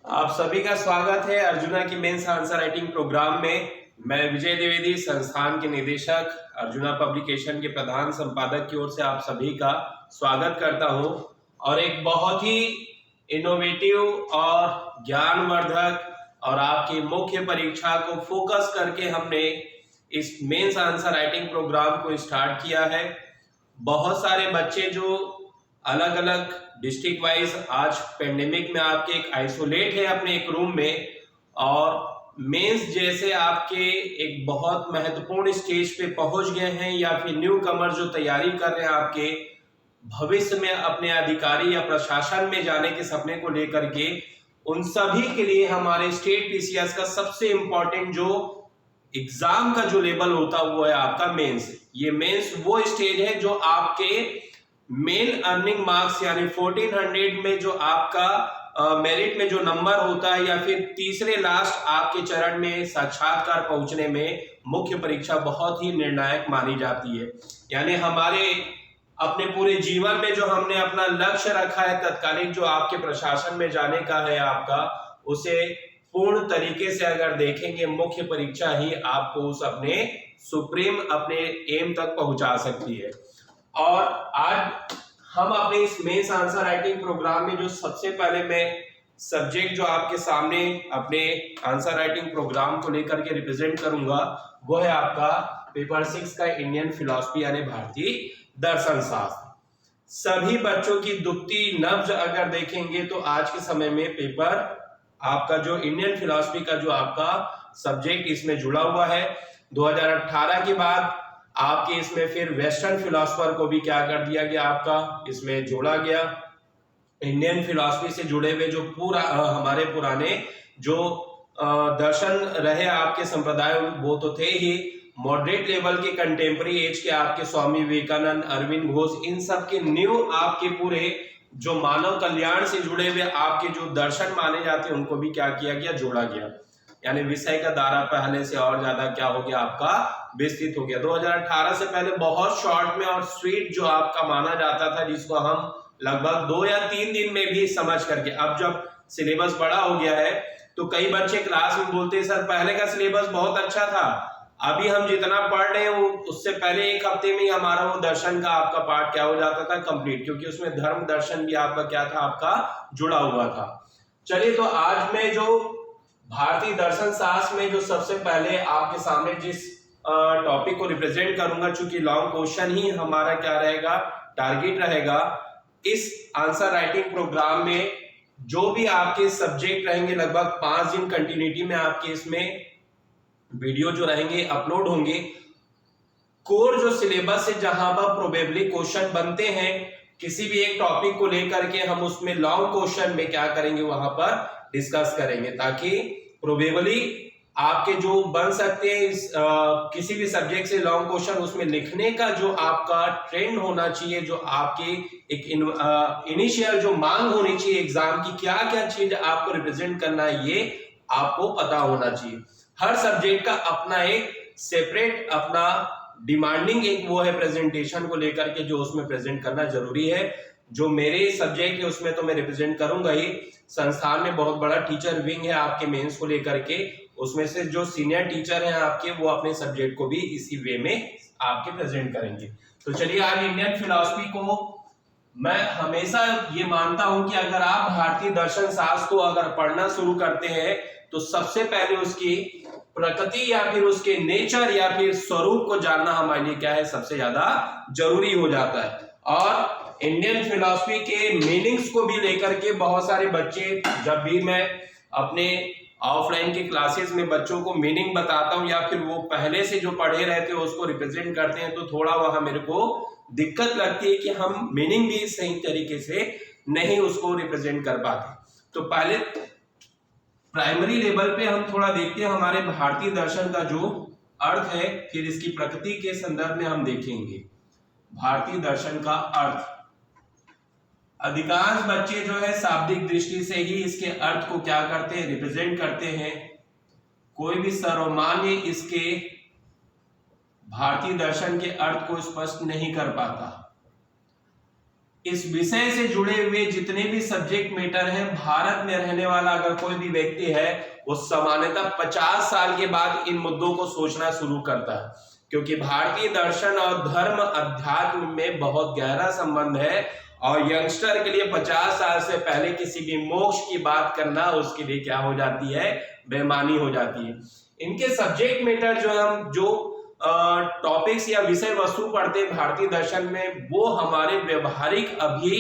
आप सभी का स्वागत है अर्जुना की मेंस आंसर राइटिंग प्रोग्राम में। मैं विजय द्विवेदी, संस्थान के निदेशक, अर्जुना पब्लिकेशन के प्रधान संपादक की ओर से आप सभी का स्वागत करता हूं। और एक बहुत ही इनोवेटिव और ज्ञानवर्धक और आपकी मुख्य परीक्षा को फोकस करके हमने इस मेंस आंसर राइटिंग प्रोग्राम को स्टार्ट किया है। बहुत सारे बच्चे जो अलग अलग डिस्ट्रिक्ट वाइज आज पेंडेमिक में आपके एक आइसोलेट है अपने एक रूम में, और मेंस जैसे आपके एक बहुत महत्वपूर्ण स्टेज पे पहुंच गए हैं, या फिर न्यू कमर जो तैयारी कर रहे हैं आपके भविष्य में अपने अधिकारी या प्रशासन में जाने के सपने को लेकर के, उन सभी के लिए हमारे स्टेट पीसीएस का सबसे इंपॉर्टेंट जो एग्जाम का जो लेवल होता है वो है आपका मेंस। ये मेंस वो स्टेज है जो आपके मेन अर्निंग मार्क्स यानी 1400 में जो आपका मेरिट में जो नंबर होता है, या फिर तीसरे लास्ट आपके चरण में साक्षात्कार पहुंचने में मुख्य परीक्षा बहुत ही निर्णायक मानी जाती है। यानी हमारे अपने पूरे जीवन में जो हमने अपना लक्ष्य रखा है तत्कालिक जो आपके प्रशासन में जाने का है आपका, उसे पूर्ण तरीके से अगर देखेंगे मुख्य परीक्षा ही आपको उस अपने सुप्रीम अपने एम तक पहुंचा सकती है। और आज हम अपने इस मेंस आंसर राइटिंग प्रोग्राम में जो सबसे पहले मैं सब्जेक्ट जो आपके सामने अपने आंसर राइटिंग प्रोग्राम को लेकर के रिप्रेजेंट करूंगा वो है आपका पेपर 6 का इंडियन फिलॉसफी यानी भारतीय दर्शन शास्त्र। सभी बच्चों की दुखती नब्ज अगर देखेंगे तो आज के समय में पेपर आपका जो इंडियन फिलॉसफी का जो आपका सब्जेक्ट इसमें जुड़ा हुआ है। 2018 के बाद आपके इसमें फिर वेस्टर्न फिलॉसफर को भी क्या कर दिया गया, आपका इसमें जोड़ा गया। इंडियन फिलॉसफी से जुड़े हुए जो पूरा हमारे पुराने जो दर्शन रहे आपके संप्रदाय वो तो थे ही, मॉडरेट लेवल के कंटेम्प्रेरी एज के आपके स्वामी विवेकानंद, अरविंद घोष, इन सब के न्यू आपके पूरे जो मानव कल्याण से जुड़े हुए आपके जो दर्शन माने जाते हैं उनको भी क्या किया गया, जोड़ा गया। यानी विषय का दायरा पहले से और ज्यादा क्या हो गया, आपका विस्तृत हो गया। 2018 से पहले बहुत शॉर्ट में और स्वीट जो आपका माना जाता था, जिसको हम लगभग 2 या 3 दिन में भी समझ करके, अब जब सिलेबस बड़ा हो गया है तो कई बच्चे क्लास में बोलते हैं सर पहले का सिलेबस बहुत अच्छा था, अभी हम जितना पढ़ रहे हैं उससे पहले 1 हफ्ते में ही हमारा वो दर्शन का आपका पार्ट क्या हो जाता था, कंप्लीट, क्योंकि उसमें धर्म दर्शन भी आपका क्या था, आपका जुड़ा हुआ था। चलिए, तो आज मैं जो भारतीय दर्शन शास्त्र में जो सबसे पहले आपके सामने जिस टॉपिक को रिप्रेजेंट करूंगा, चूंकि लॉन्ग क्वेश्चन ही हमारा क्या रहेगा, टारगेट रहेगा, इस आंसर राइटिंग प्रोग्राम में जो भी आपके सब्जेक्ट रहेंगे लगभग 5 दिन कंटिन्यूटी में आपके इसमें वीडियो जो रहेंगे अपलोड होंगे। कोर जो सिलेबस है जहां पर प्रोबेबली क्वेश्चन बनते हैं किसी भी एक टॉपिक को लेकर के, हम उसमें लॉन्ग क्वेश्चन में क्या करेंगे, वहां पर डिस्कस करेंगे, ताकि प्रोबेबली आपके जो बन सकते हैं किसी भी सब्जेक्ट से लॉन्ग क्वेश्चन, उसमें लिखने का जो आपका ट्रेंड होना चाहिए, जो आपके एक इनिशियल जो मांग होनी चाहिए एग्जाम की, क्या क्या चीज आपको रिप्रेजेंट करना है, ये आपको पता होना चाहिए। हर सब्जेक्ट का अपना एक सेपरेट अपना डिमांडिंग एक वो है प्रेजेंटेशन को लेकर के, जो उसमें प्रेजेंट करना जरूरी है। जो मेरे सब्जेक्ट है उसमें तो मैं रिप्रेजेंट करूंगा ही, संस्थान में बहुत बड़ा टीचर विंग है आपके मेंस को लेकर के, उसमें से जो सीनियर टीचर हैं आपके वो अपने सब्जेक्ट को भी इसी वे में आपके प्रेजेंट करेंगे। तो चलिए, आज इंडियन फिलॉसफी को मैं हमेशा ये मानता हूं कि अगर आप भारतीय दर्शन शास्त्र को अगर पढ़ना शुरू करते हैं तो सबसे पहले उसकी प्रकृति या फिर उसके नेचर या फिर स्वरूप को जानना हमारे लिए क्या है, सबसे ज्यादा जरूरी हो जाता है। और इंडियन फिलॉसफी के मीनिंग्स को भी लेकर के बहुत सारे बच्चे, जब भी मैं अपने ऑफलाइन के क्लासेस में बच्चों को मीनिंग बताता हूं या फिर वो पहले से जो पढ़े रहते हैं उसको रिप्रेजेंट करते हैं, तो थोड़ा वहां मेरे को दिक्कत लगती है कि हम मीनिंग भी सही तरीके से नहीं उसको रिप्रेजेंट कर पाते। तो पहले प्राइमरी लेवल पे हम थोड़ा देखते हैं हमारे भारतीय दर्शन का जो अर्थ है, फिर इसकी प्रकृति के संदर्भ में हम देखेंगे भारतीय दर्शन का अर्थ। अधिकांश बच्चे जो है शाब्दिक दृष्टि से ही इसके अर्थ को क्या करते हैं, रिप्रेजेंट करते हैं। कोई भी सर्वमान्य इसके भारतीय दर्शन के अर्थ को स्पष्ट नहीं कर पाता। इस विषय से जुड़े हुए जितने भी सब्जेक्ट मैटर हैं, भारत में रहने वाला अगर कोई भी व्यक्ति है वो सामान्यतः 50 साल के बाद इन मुद्दों को सोचना शुरू करता है, क्योंकि भारतीय दर्शन और धर्म अध्यात्म में बहुत गहरा संबंध है और यंगस्टर के लिए 50 साल से पहले किसी भी मोक्ष की बात करना उसके लिए क्या हो जाती है, बेईमानी हो जाती है। इनके सब्जेक्ट मैटर जो टॉपिक्स या विषय वस्तु पढ़ते हैं भारतीय दर्शन में, वो हमारे व्यवहारिक अभी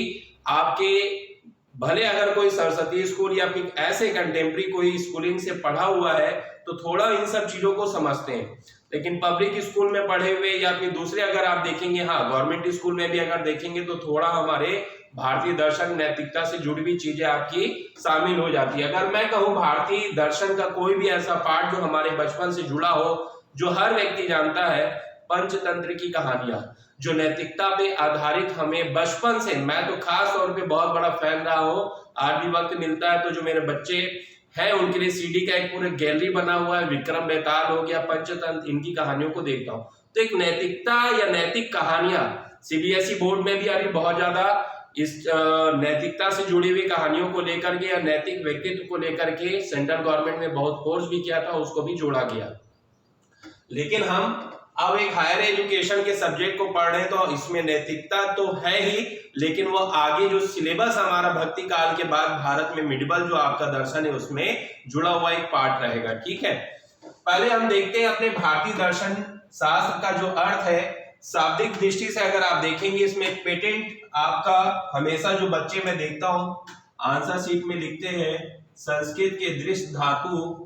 आपके भले अगर कोई सरस्वती स्कूल या फिर ऐसे कंटेम्प्रेरी कोई स्कूलिंग से पढ़ा हुआ है तो थोड़ा इन सब चीजों को समझते हैं, लेकिन पब्लिक स्कूल में पढ़े हुए या फिर दूसरे अगर आप देखेंगे, हाँ गवर्नमेंट स्कूल में भी अगर देखेंगे तो थोड़ा हमारे भारतीय दर्शन नैतिकता से जुड़ी हुई चीजें आपकी शामिल हो जाती है। अगर मैं कहूँ भारतीय दर्शन का कोई भी ऐसा पार्ट जो हमारे बचपन से जुड़ा हो, जो हर व्यक्ति जानता है, पंचतंत्र की कहानियां जो नैतिकता पे आधारित हमें बचपन से, मैं तो खास तौर पे बहुत बड़ा फैन रहा हूँ, आज भी वक्त मिलता है तो जो मेरे बच्चे हैं उनके लिए सीडी का एक पूरा गैलरी बना हुआ है, विक्रम बेताल हो गया, पंचतंत्र, इनकी कहानियों को देखता हूँ। तो एक नैतिकता या नैतिक कहानियां सीबीएसई बोर्ड में भी अभी बहुत ज्यादा इस नैतिकता से जुड़ी हुई कहानियों को लेकर के या नैतिक व्यक्तित्व को लेकर के सेंट्रल गवर्नमेंट ने बहुत फोर्स भी किया था, उसको भी जोड़ा गया। लेकिन हम अब एक हायर एजुकेशन के सब्जेक्ट को पढ़ रहे हैं तो इसमें नैतिकता तो है ही, लेकिन वो आगे जो सिलेबस हमारा भक्ति काल के बाद भारत में मिडिवल जो आपका दर्शन है उसमें जुड़ा हुआ एक पार्ट रहेगा। ठीक है, पहले हम देखते हैं अपने भारतीय दर्शन शास्त्र का जो अर्थ है शाब्दिक दृष्टि से। अगर आप देखेंगे इसमें एक पेटेंट आपका हमेशा जो बच्चे मैं देखता हूं आंसर शीट में लिखते हैं संस्कृत के दृश्य धातु,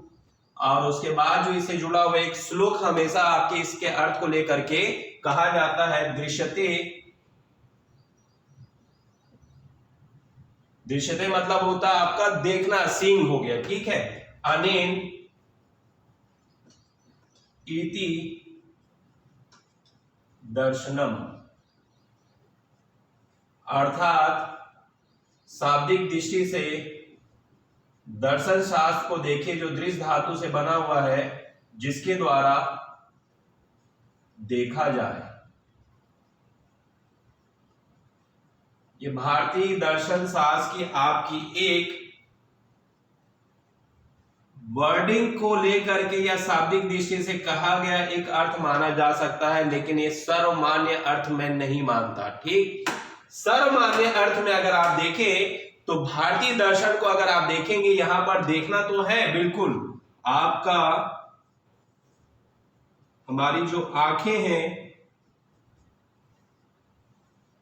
और उसके बाद जो इससे जुड़ा हुआ एक श्लोक हमेशा आपके इसके अर्थ को लेकर के कहा जाता है दृश्यते। दृश्यते मतलब होता है आपका देखना, सीइंग हो गया। ठीक है, अनेन इति दर्शनम, अर्थात शाब्दिक दृष्टि से दर्शन शास्त्र को देखे जो दृश्य धातु से बना हुआ है जिसके द्वारा देखा जाए। ये भारतीय दर्शन शास्त्र की आपकी एक वर्डिंग को लेकर के या शाब्दिक दृष्टि से कहा गया एक अर्थ माना जा सकता है, लेकिन ये सर्वमान्य अर्थ में नहीं मानता। ठीक, सर्वमान्य अर्थ में अगर आप देखें तो भारतीय दर्शन को अगर आप देखेंगे, यहां पर देखना तो है बिल्कुल, आपका हमारी जो आंखें हैं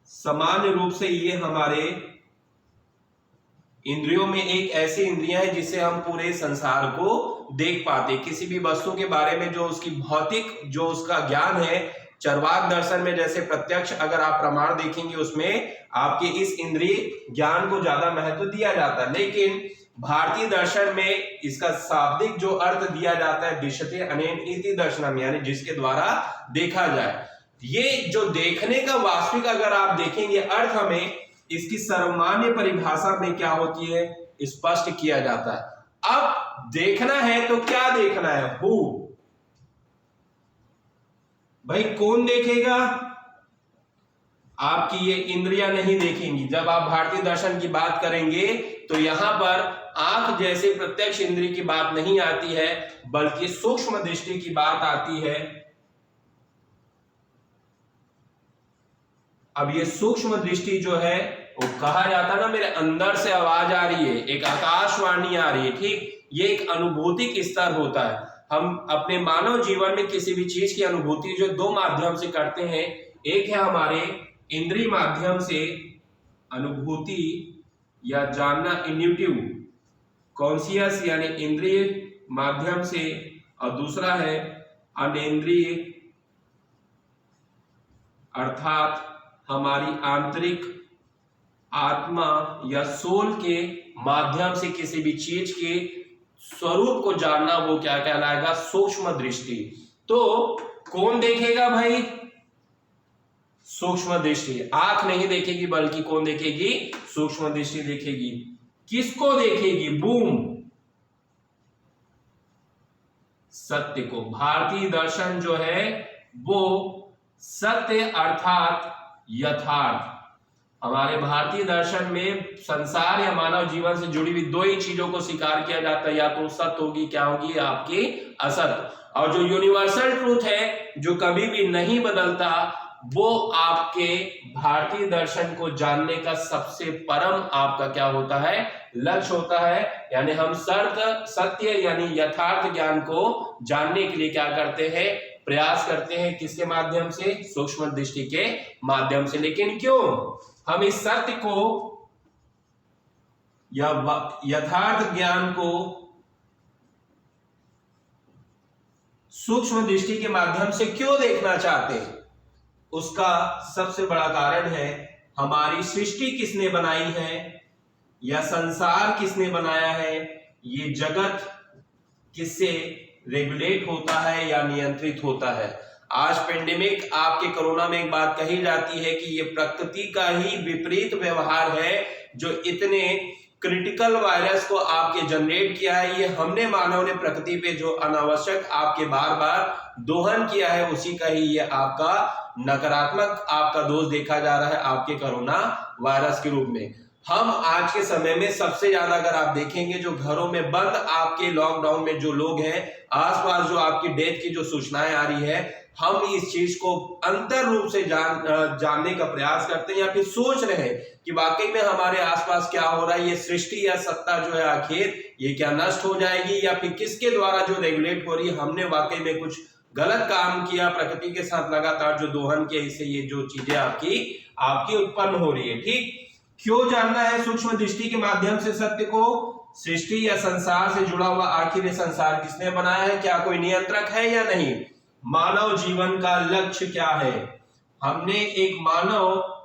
सामान्य रूप से ये हमारे इंद्रियों में एक ऐसी इंद्रियां है जिससे हम पूरे संसार को देख पाते। किसी भी वस्तु के बारे में जो उसकी भौतिक जो उसका ज्ञान है, चरवाक दर्शन में जैसे प्रत्यक्ष अगर आप प्रमाण देखेंगे उसमें आपके इस इंद्रिय ज्ञान को ज्यादा महत्व दिया जाता है, लेकिन भारतीय दर्शन में इसका शाब्दिक जो अर्थ दिया जाता है दृश्यते अनेन इति दर्शनम, यानी जिसके द्वारा देखा जाए। ये जो देखने का वास्तविक अगर आप देखेंगे अर्थ हमें इसकी सर्वमान्य परिभाषा में क्या होती है स्पष्ट किया जाता है। अब देखना है तो क्या देखना है, हु, भाई कौन देखेगा, आपकी ये इंद्रियां नहीं देखेंगी। जब आप भारतीय दर्शन की बात करेंगे तो यहां पर आंख जैसे प्रत्यक्ष इंद्रिय की बात नहीं आती है, बल्कि सूक्ष्म दृष्टि की बात आती है। अब ये सूक्ष्म दृष्टि जो है वो कहा जाता है ना, मेरे अंदर से आवाज आ रही है, एक आकाशवाणी आ रही है। ठीक, ये एक अनुभूतिक स्तर होता है। हम अपने मानव जीवन में किसी भी चीज की अनुभूति जो दो माध्यम से करते हैं, एक है हमारे इंद्रिय माध्यम से अनुभूति या जानना इंट्यूटिव कॉन्शियस यानी इंद्रिय माध्यम से, और दूसरा है अनेंद्रिय अर्थात हमारी आंतरिक आत्मा या सोल के माध्यम से किसी भी चीज के स्वरूप को जानना, वो क्या कहलाएगा, सूक्ष्म दृष्टि। तो कौन देखेगा भाई, सूक्ष्म दृष्टि। आंख नहीं देखेगी बल्कि कौन देखेगी, सूक्ष्म दृष्टि देखेगी। किसको देखेगी, बूम, सत्य को। भारतीय दर्शन जो है वो सत्य अर्थात यथार्थ, हमारे भारतीय दर्शन में संसार या मानव जीवन से जुड़ी हुई दो ही चीजों को स्वीकार किया जाता है, या तो सत्य होगी, क्या होगी, आपकी असत्य। और जो यूनिवर्सल ट्रूथ है जो कभी भी नहीं बदलता, वो आपके भारतीय दर्शन को जानने का सबसे परम आपका क्या होता है, लक्ष्य होता है। यानी हम सत्य यानी यथार्थ ज्ञान को जानने के लिए क्या करते हैं, प्रयास करते हैं। किसके माध्यम से, सूक्ष्म दृष्टि के माध्यम से। लेकिन क्यों हम इस सत्य को या यथार्थ ज्ञान को सूक्ष्म दृष्टि के माध्यम से क्यों देखना चाहते हैं? उसका सबसे बड़ा कारण है, हमारी सृष्टि किसने बनाई है, या संसार किसने बनाया है, ये जगत किससे रेगुलेट होता है या नियंत्रित होता है। आज पेंडेमिक, आपके कोरोना में एक बात कही जाती है कि ये प्रकृति का ही विपरीत व्यवहार है जो इतने क्रिटिकल वायरस को आपके जनरेट किया है। ये हमने मानव ने प्रकृति पे जो अनावश्यक आपके बार बार दोहन किया है, उसी का ही ये आपका नकारात्मक आपका दोष देखा जा रहा है आपके कोरोना वायरस के रूप में। हम आज के समय में सबसे ज्यादा अगर आप देखेंगे, जो घरों में बंद आपके लॉकडाउन में जो लोग हैं, आसपास जो आपकी डेथ की जो सूचनाएं आ रही है, हम इस चीज को अंतर रूप से जानने का प्रयास करते हैं, या फिर सोच रहे हैं कि वाकई में हमारे आसपास क्या हो रहा है, ये सृष्टि या सत्ता जो है आखिर ये क्या नष्ट हो जाएगी, या फिर किसके द्वारा जो रेगुलेट हो रही है, हमने वाकई में कुछ गलत काम किया, प्रकृति के साथ लगातार जो दोहन किया, इससे ये जो चीजें आपकी उत्पन्न हो रही है। ठीक, क्यों जानना है सूक्ष्म दृष्टि के माध्यम से सत्य को? सृष्टि या संसार से जुड़ा हुआ आखिर ये संसार किसने बनाया है, क्या कोई नियंत्रक है या नहीं, मानव जीवन का लक्ष्य क्या है। हमने एक मानव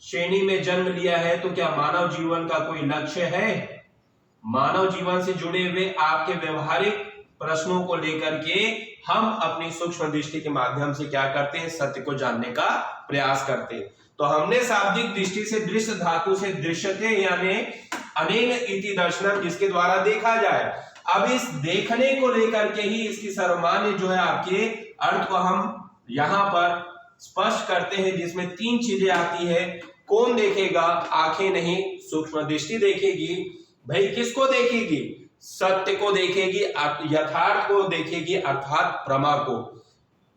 श्रेणी में जन्म लिया है, तो क्या मानव जीवन का कोई लक्ष्य है? मानव जीवन से जुड़े हुए आपके व्यवहारिक प्रश्नों को लेकर के हम अपनी सूक्ष्म दृष्टि के माध्यम से क्या करते हैं, सत्य को जानने का प्रयास करते हैं। तो हमने शाब्दिक दृष्टि से दृश्य धातु से दृश्यते यानी अनेन इति दर्शनम, जिसके द्वारा देखा जाए। अब इस देखने को लेकर के ही इसकी सर्वमान्य जो है आपके अर्थ को हम यहां पर स्पष्ट करते हैं, जिसमें तीन चीजें आती है। कौन देखेगा? आंखें नहीं, सूक्ष्म दृष्टि देखेगी। भाई किसको देखेगी? सत्य को देखेगी, यथार्थ को देखेगी, अर्थात प्रमा को।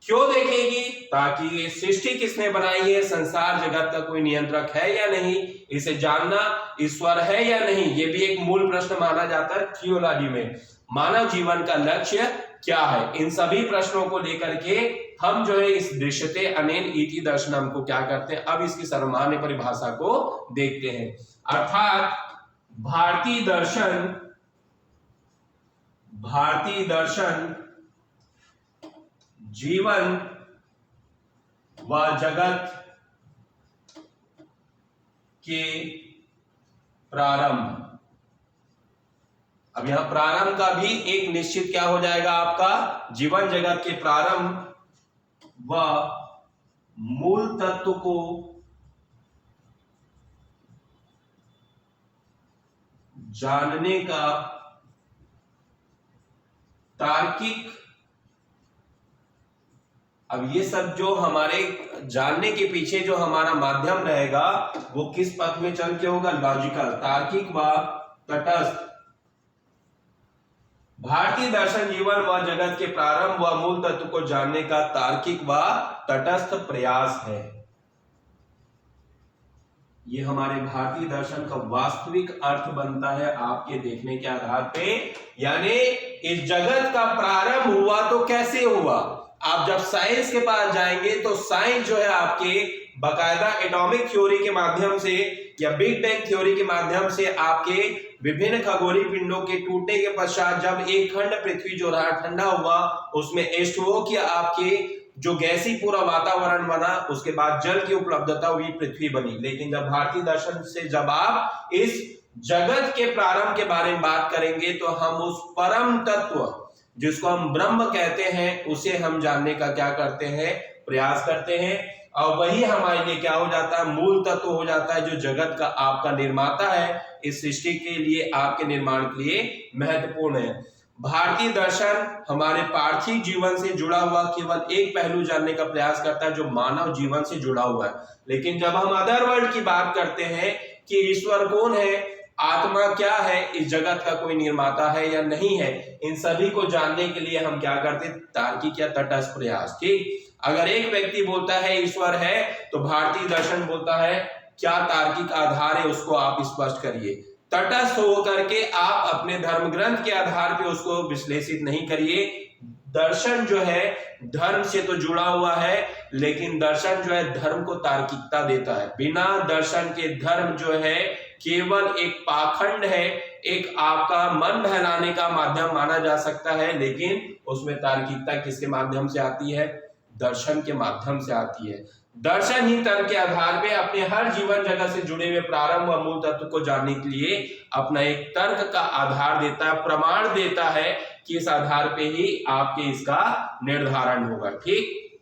क्यों देखेगी? ताकि ये सृष्टि किसने बनाई है, संसार जगत का कोई नियंत्रक है या नहीं, इसे जानना ईश्वर है या नहीं, ये भी एक मूल प्रश्न माना जाता है थियोलॉजी में। मानव जीवन का लक्ष्य क्या है, इन सभी प्रश्नों को लेकर के हम जो है इस दृश्यते अनेन इति दर्शनम को क्या करते हैं, अब इसकी सामान्य परिभाषा को देखते हैं। अर्थात भारतीय दर्शन जीवन व जगत के प्रारंभ। अब यहां प्रारंभ का भी एक निश्चित क्या हो जाएगा आपका, जीवन जगत के प्रारंभ व मूल तत्व को जानने का तार्किक। अब ये सब जो हमारे जानने के पीछे जो हमारा माध्यम रहेगा, वो किस पथ में चल के होगा, लॉजिकल, तार्किक व तटस्थ। भारतीय दर्शन जीवन व जगत के प्रारंभ व मूल तत्व को जानने का तार्किक व तटस्थ प्रयास है। ये हमारे भारतीय दर्शन का वास्तविक अर्थ बनता है आपके देखने के आधार पे। यानी इस जगत का प्रारंभ हुआ तो कैसे हुआ? आप जब साइंस के पास जाएंगे तो साइंस जो है आपके बाकायदा एटॉमिक थ्योरी के माध्यम से या बिग बैंग थ्योरी के माध्यम से आपके विभिन्न खगोलीय पिंडों के टूटने के पश्चात जब एक खंड पृथ्वी जो रहा ठंडा हुआ, उसमें H2O की आपके जो गैसी पूरा वातावरण बना, उसके बाद जल की उपलब्धता हुई, पृथ्वी बनी। लेकिन जब भारतीय दर्शन से जब आप इस जगत के प्रारंभ के बारे में बात करेंगे तो हम उस परम तत्व जिसको हम ब्रह्म कहते हैं, उसे हम जानने का क्या करते हैं, प्रयास करते हैं। और वही हमारे लिए क्या हो जाता है, मूल तत्व हो जाता है, जो जगत का आपका निर्माता है, इस सृष्टि के लिए आपके निर्माण के लिए महत्वपूर्ण है। भारतीय दर्शन हमारे पार्थिव जीवन से जुड़ा हुआ केवल एक पहलू जानने का प्रयास करता है, जो मानव जीवन से जुड़ा हुआ है। लेकिन जब हम अदर वर्ल्ड की बात करते हैं कि ईश्वर कौन है, आत्मा क्या है, इस जगत का कोई निर्माता है या नहीं है, इन सभी को जानने के लिए हम क्या करते, तार्किक या तटस्थ प्रयास। ठीक, अगर एक व्यक्ति बोलता है ईश्वर है, तो भारतीय दर्शन बोलता है क्या तार्किक आधार है, उसको आप स्पष्ट करिए। तटस्थ होकर के आप अपने धर्म ग्रंथ के आधार पे उसको विश्लेषित नहीं करिए। दर्शन जो है धर्म से तो जुड़ा हुआ है, लेकिन दर्शन जो है धर्म को तार्किकता देता है। बिना दर्शन के धर्म जो है केवल एक पाखंड है, एक आपका मन बहलाने का माध्यम माना जा सकता है, लेकिन उसमें तार्किकता किसके माध्यम से आती है, दर्शन के माध्यम से आती है। दर्शन ही तर्क के आधार पे अपने हर जीवन जगत से जुड़े हुए प्रारंभ व मूल तत्व को जानने के लिए अपना एक तर्क का आधार देता है, प्रमाण देता है कि इस आधार पे ही आपके इसका निर्धारण होगा। ठीक,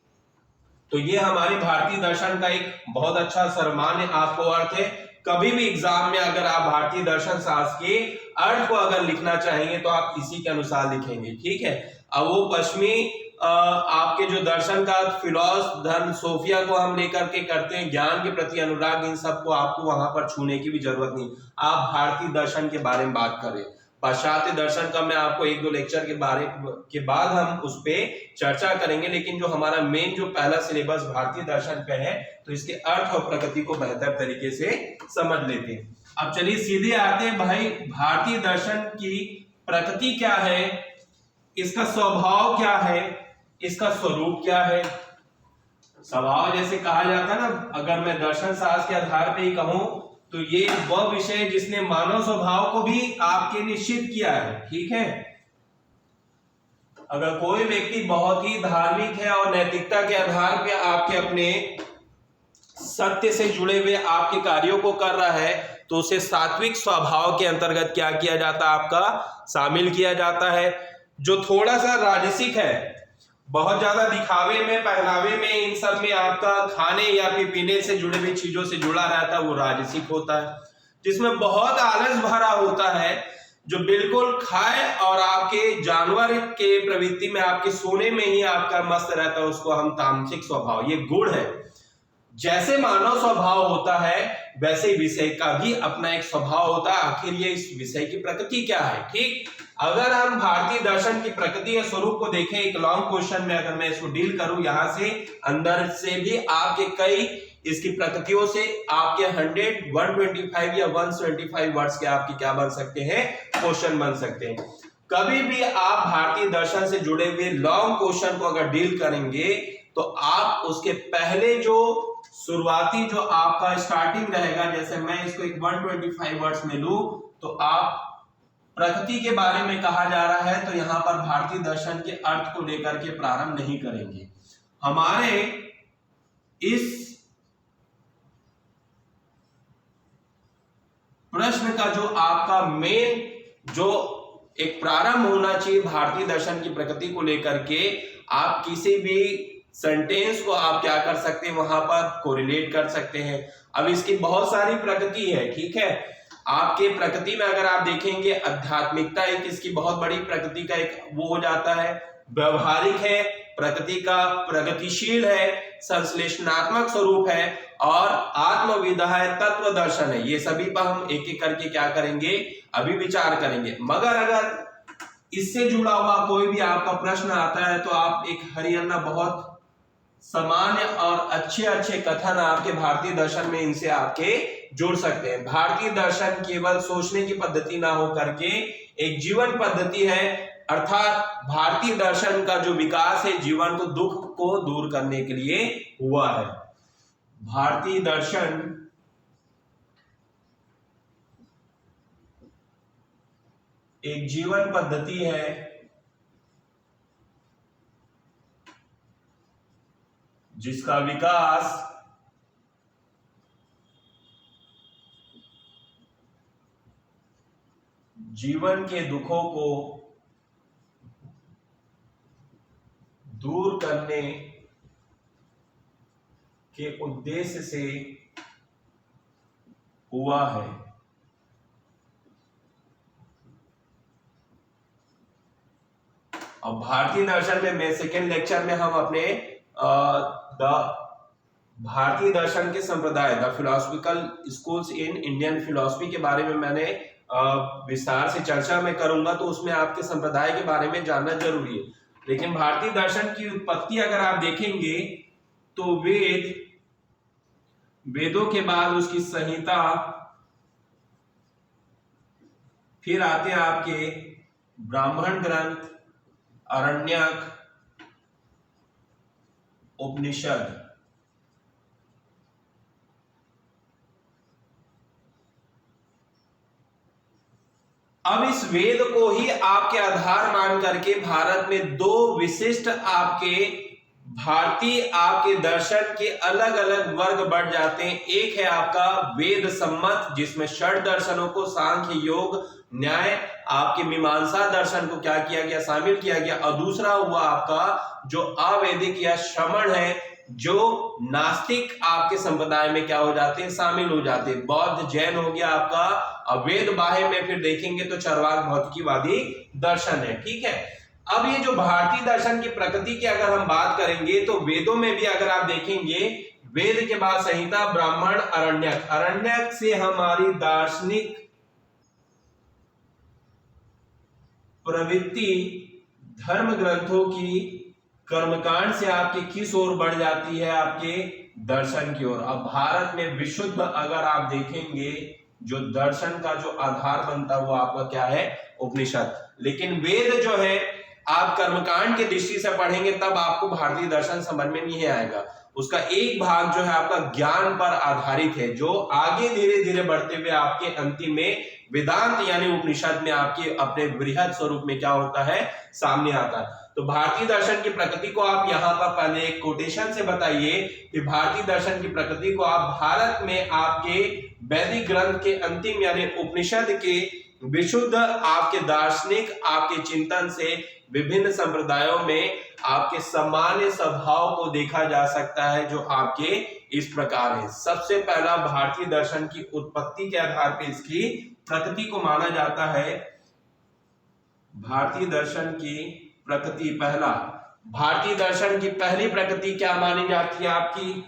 तो ये हमारी भारतीय दर्शन का एक बहुत अच्छा सर्वमान्य आपको अर्थ है। कभी भी एग्जाम में अगर आप भारतीय दर्शन शास्त्र के अर्थ को अगर लिखना चाहेंगे तो आप इसी के अनुसार लिखेंगे। ठीक है, अब वो पश्चिमी आपके जो दर्शन का फिलॉसफी धर्म सोफिया को हम लेकर के करते हैं, ज्ञान के प्रति अनुराग, इन सबको आपको वहां पर छूने की भी जरूरत नहीं। आप भारतीय दर्शन के बारे में बात करें, पाश्चात्य दर्शन का मैं आपको एक दो लेक्चर के बाद हम उस पर चर्चा करेंगे, लेकिन जो हमारा मेन जो पहला सिलेबस भारतीय दर्शन पे है, तो इसके अर्थ और प्रकृति को बेहतर तरीके से समझ लेते हैं। अब चलिए सीधे आते हैं भाई, भारतीय दर्शन की प्रकृति क्या है, इसका स्वभाव क्या है, इसका स्वरूप क्या है। स्वभाव जैसे कहा जाता है ना, अगर मैं दर्शन शास्त्र के आधार पे ही कहूं तो ये वह विषय जिसने मानव स्वभाव को भी आपके निश्चित किया है। ठीक है, अगर कोई व्यक्ति बहुत ही धार्मिक है और नैतिकता के आधार पे आपके अपने सत्य से जुड़े हुए आपके कार्यों को कर रहा है, तो उसे सात्विक स्वभाव के अंतर्गत क्या किया जाता है, आपका शामिल किया जाता है। जो थोड़ा सा राजसिक है, बहुत ज्यादा दिखावे में, पहनावे में, इन सब में आपका खाने या फिर पीने से जुड़े हुई चीजों से जुड़ा रहता है, वो राजसिक होता है। जिसमें बहुत आलस भरा होता है, जो बिल्कुल खाए और आपके जानवर के प्रवृत्ति में, आपके सोने में ही आपका मस्त रहता है, उसको हम तामसिक स्वभाव, ये गुण है। जैसे मानव स्वभाव होता है वैसे विषय का भी अपना एक स्वभाव होता है। आखिर ये इस विषय की प्रकृति क्या है। ठीक, अगर हम भारतीय दर्शन की प्रकृति या स्वरूप को देखें, एक लॉन्ग क्वेश्चन में अगर मैं इसको डील करूं, यहां से अंदर से भी आपके कई इसकी प्रकृतियों से आपके 100, 125 या 125 वर्ड्स के आपके क्या बन सकते हैं, क्वेश्चन बन सकते हैं। कभी भी आप भारतीय दर्शन से जुड़े हुए लॉन्ग क्वेश्चन को अगर डील करेंगे तो आप उसके पहले जो शुरुआती जो आपका स्टार्टिंग रहेगा, जैसे मैं इसको एक 125 वर्ड्स में लूं, तो आप प्रकृति के बारे में कहा जा रहा है, तो यहां पर भारतीय दर्शन के अर्थ को लेकर के प्रारंभ नहीं करेंगे। हमारे इस प्रश्न का जो आपका मेन जो एक प्रारंभ होना चाहिए भारतीय दर्शन की प्रकृति को लेकर के, आप किसी भी सेंटेंस को आप क्या कर सकते हैं, वहां पर कोरिलेट कर सकते हैं। अब इसकी बहुत सारी प्रकृति है। ठीक है, आपके प्रकृति में अगर आप देखेंगे, आध्यात्मिकता एक इसकी बहुत बड़ी प्रकृति का एक वो हो जाता है, व्यवहारिक है, प्रकृति का प्रगतिशील है, संश्लेषणात्मक स्वरूप है, और आत्मविदा है, तत्व दर्शन है। ये सभी पर हम एक एक करके क्या करेंगे, अभी विचार करेंगे। मगर अगर इससे जुड़ा हुआ कोई भी आपका प्रश्न आता है, तो आप एक हरियाणा बहुत सामान्य और अच्छे अच्छे कथन आपके भारतीय दर्शन में इनसे आपके जुड़ सकते हैं। भारतीय दर्शन केवल सोचने की पद्धति ना हो करके एक जीवन पद्धति है, अर्थात भारतीय दर्शन का जो विकास है जीवन को, दुख को दूर करने के लिए हुआ है। भारतीय दर्शन एक जीवन पद्धति है जिसका विकास जीवन के दुखों को दूर करने के उद्देश्य से हुआ है। और भारतीय दर्शन में सेकेंड लेक्चर में हम अपने भारतीय दर्शन के संप्रदाय the philosophical schools in Indian philosophy के बारे में मैंने विस्तार से चर्चा में करूंगा, तो उसमें आपके संप्रदाय के बारे में जानना जरूरी है। लेकिन भारतीय दर्शन की उत्पत्ति अगर आप देखेंगे तो वेदों के बाद उसकी संहिता, फिर आते हैं आपके ब्राह्मण ग्रंथ, आरण्यक, उपनिषद। अब इस वेद को ही आपके आधार मान करके भारत में दो विशिष्ट आपके भारतीय आपके दर्शन के अलग अलग वर्ग बढ़ जाते हैं। एक है आपका वेद सम्मत, जिसमें षड दर्शनों को सांख्य, योग, न्याय, आपके मीमांसा दर्शन को क्या किया गया, शामिल किया गया। और दूसरा हुआ आपका जो अवैदिक या श्रमण है, जो नास्तिक आपके संप्रदाय में क्या हो जाते हैं, शामिल हो जाते हैं। बौद्ध जैन हो गया आपका। वेद बाह्य में फिर देखेंगे तो चरवाक भौतिकीवादी दर्शन है। ठीक है, अब ये जो भारतीय दर्शन की प्रकृति की अगर हम बात करेंगे तो वेदों में भी अगर आप देखेंगे, वेद के बाद संहिता, ब्राह्मण, आरण्यक। आरण्यक से हमारी दार्शनिक प्रवृत्ति धर्म ग्रंथों की, कर्मकांड से आपकी किस ओर बढ़ जाती है, आपके दर्शन की ओर। अब भारत में विशुद्ध अगर आप देखेंगे जो दर्शन का जो आधार बनता है वो आपका क्या है, उपनिषद। लेकिन वेद जो है आप कर्मकांड की दृष्टि से पढ़ेंगे तब आपको भारतीय दर्शन समझ में नहीं आएगा। उसका एक भाग जो है आपका ज्ञान पर आधारित है, जो आगे धीरे धीरे बढ़ते हुए आपके अंतिम में वेदांत यानी उपनिषद में आपके अपने बृहद स्वरूप में क्या होता है, सामने आता है। तो भारतीय दर्शन की प्रकृति को आप यहाँ पर पहले एक कोटेशन से बताइए कि भारतीय दर्शन की प्रकृति को आप भारत में आपके वैदिक ग्रंथ के अंतिम यानी उपनिषद के विशुद्ध आपके दार्शनिक आपके चिंतन से विभिन्न संप्रदायों में आपके सामान्य स्वभाव को देखा जा सकता है, जो आपके इस प्रकार है। सबसे पहला भारतीय दर्शन की उत्पत्ति के आधार पर इसकी प्रकृति को माना जाता है। भारतीय दर्शन की प्रकृति, पहला भारतीय दर्शन की पहली प्रकृति क्या मानी जाती है आपकी,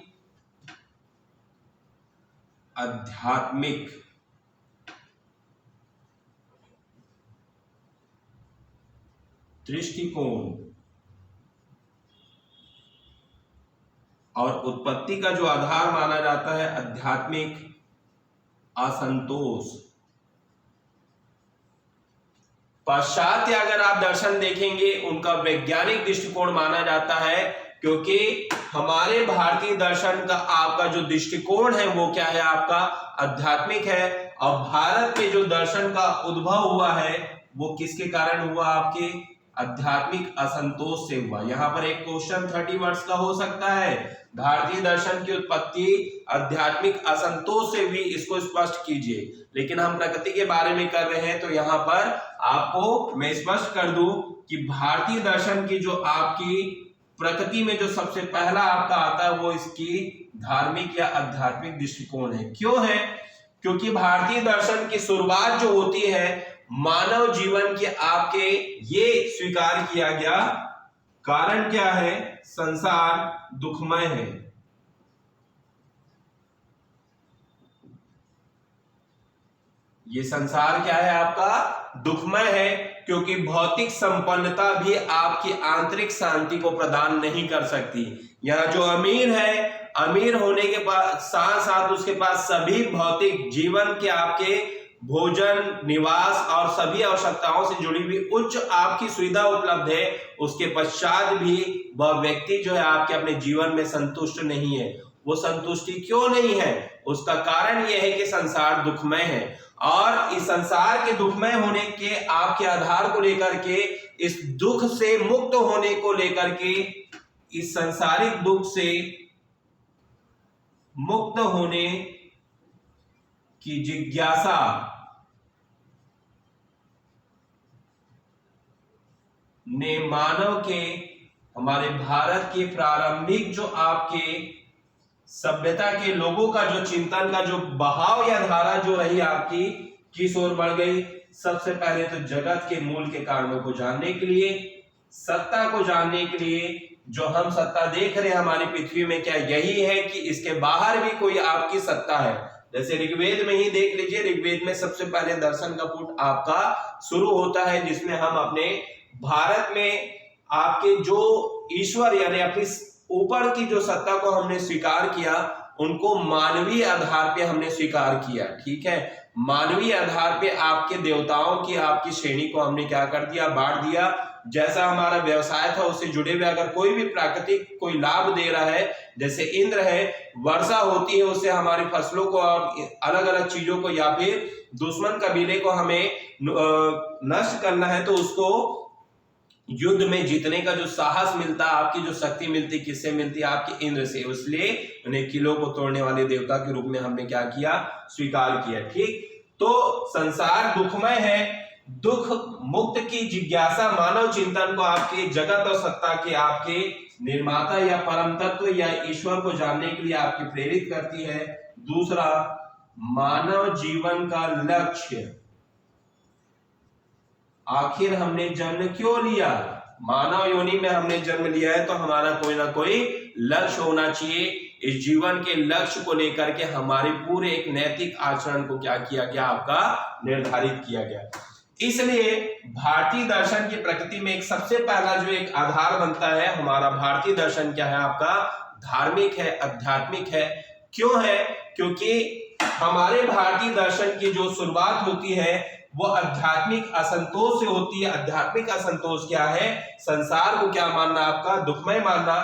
आध्यात्मिक। दृष्टिकोण और उत्पत्ति का जो आधार माना जाता है आध्यात्मिक असंतोष। पाश्चात्य अगर आप दर्शन देखेंगे उनका वैज्ञानिक दृष्टिकोण माना जाता है, क्योंकि हमारे भारतीय दर्शन का आपका जो दृष्टिकोण है वो क्या है, आपका आध्यात्मिक है। और भारत में जो दर्शन का उद्भव हुआ है वो किसके कारण हुआ, आपके आध्यात्मिक असंतोष से हुआ। यहाँ पर एक क्वेश्चन 30 वर्ड्स का हो सकता है, भारतीय दर्शन की उत्पत्ति आध्यात्मिक असंतोष से हुई, इसको स्पष्ट कीजिए। लेकिन हम प्रकृति के बारे में कर रहे हैं तो यहाँ पर आपको मैं स्पष्ट कर दूं कि भारतीय दर्शन की जो आपकी प्रकृति में जो सबसे पहला आपका आता है वो इसकी धार्मिक या आध्यात्मिक दृष्टिकोण है। क्यों है, क्योंकि भारतीय दर्शन की शुरुआत जो होती है मानव जीवन के आपके ये स्वीकार किया गया, कारण क्या है, संसार दुखमय है। ये संसार क्या है, आपका दुखमय है, क्योंकि भौतिक संपन्नता भी आपकी आंतरिक शांति को प्रदान नहीं कर सकती। यहाँ जो अमीर है, अमीर होने के साथ साथ उसके पास सभी भौतिक जीवन के आपके भोजन, निवास और सभी आवश्यकताओं से जुड़ी हुई उच्च आपकी सुविधा उपलब्ध है, उसके पश्चात भी वह व्यक्ति जो है आपके अपने जीवन में संतुष्ट नहीं है। वो संतुष्टि क्यों नहीं है, उसका कारण यह है कि संसार दुखमय है। और इस संसार के दुखमय होने के आपके आधार को लेकर के, इस दुख से मुक्त होने को लेकर के, इस संसारिक दुख से मुक्त होने की जिज्ञासा ने मानव के, हमारे भारत के प्रारंभिक जो आपके सभ्यता के लोगों का जो चिंतन का जो बहाव या धारा जो रही आपकी, किस ओर बढ़ गई। सबसे पहले तो जगत के मूल के कारणों को जानने के लिए, सत्ता को जानने के लिए जो हम सत्ता देख रहे हैं हमारी पृथ्वी में, क्या यही है कि इसके बाहर भी कोई आपकी सत्ता है? जैसे ऋग्वेद में ही देख लीजिए, ऋग्वेद में सबसे पहले दर्शन का पुट आपका शुरू होता है, जिसमें हम अपने भारत में आपके जो ईश्वर यानी अपनी ऊपर की जो सत्ता को हमने स्वीकार किया, उनको मानवीय आधार पे हमने स्वीकार किया। ठीक है, मानवीय आधार पे आपके देवताओं की आपकी श्रेणी को हमने क्या कर दिया, बांट दिया। जैसा हमारा व्यवसाय था उससे जुड़े हुए अगर कोई भी प्राकृतिक कोई लाभ दे रहा है, जैसे इंद्र है, वर्षा होती है, उससे हमारी फसलों को और अलग अलग चीजों को या फिर दुश्मन कबीले को हमें नष्ट करना है, तो उसको युद्ध में जीतने का जो साहस मिलता है, आपकी जो शक्ति मिलती, किससे मिलती है? आपके इंद्र से। इसलिए उन्हें किलों को तोड़ने वाले देवता के रूप में हमने क्या किया, स्वीकार किया। ठीक, तो संसार दुखमय है, दुख मुक्त की जिज्ञासा मानव चिंतन को आपके जगत और सत्ता के आपके निर्माता या परम तत्व या ईश्वर को जानने के लिए आपकी प्रेरित करती है। दूसरा, मानव जीवन का लक्ष्य, आखिर हमने जन्म क्यों लिया? मानव योनि में हमने जन्म लिया है तो हमारा कोई ना कोई लक्ष्य होना चाहिए। इस जीवन के लक्ष्य को लेकर के हमारे पूरे एक नैतिक आचरण को क्या किया गया, आपका निर्धारित किया गया। इसलिए भारतीय दर्शन की प्रकृति में एक सबसे पहला जो एक आधार बनता है, हमारा भारतीय दर्शन क्या है, आपका धार्मिक है, आध्यात्मिक है। क्यों है? क्योंकि हमारे भारतीय दर्शन की जो शुरुआत होती है वो आध्यात्मिक असंतोष से होती है। आध्यात्मिक असंतोष क्या है? संसार को क्या मानना, आपका दुखमय मानना।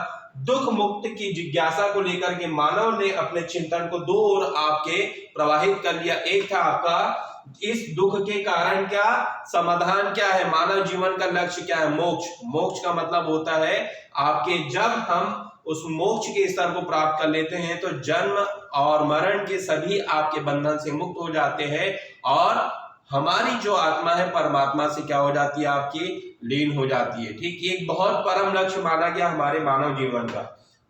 दुख मुक्त की जिज्ञासा को लेकर के मानव ने अपने चिंतन को दो ओर आपके प्रवाहित कर लिया। एक था आपका इस दुख के कारण क्या समाधान क्या है, मानव जीवन का लक्ष्य क्या है, मोक्ष। मोक्ष का मतलब होता है आपके, जब हम उस मोक्ष के स्तर को प्राप्त कर लेते हैं तो जन्म और मरण के सभी आपके बंधन से मुक्त हो जाते हैं और हमारी जो आत्मा है परमात्मा से क्या हो जाती है, आपकी लीन हो जाती है। ठीक, ये एक बहुत परम लक्ष्य माना गया हमारे मानव जीवन का।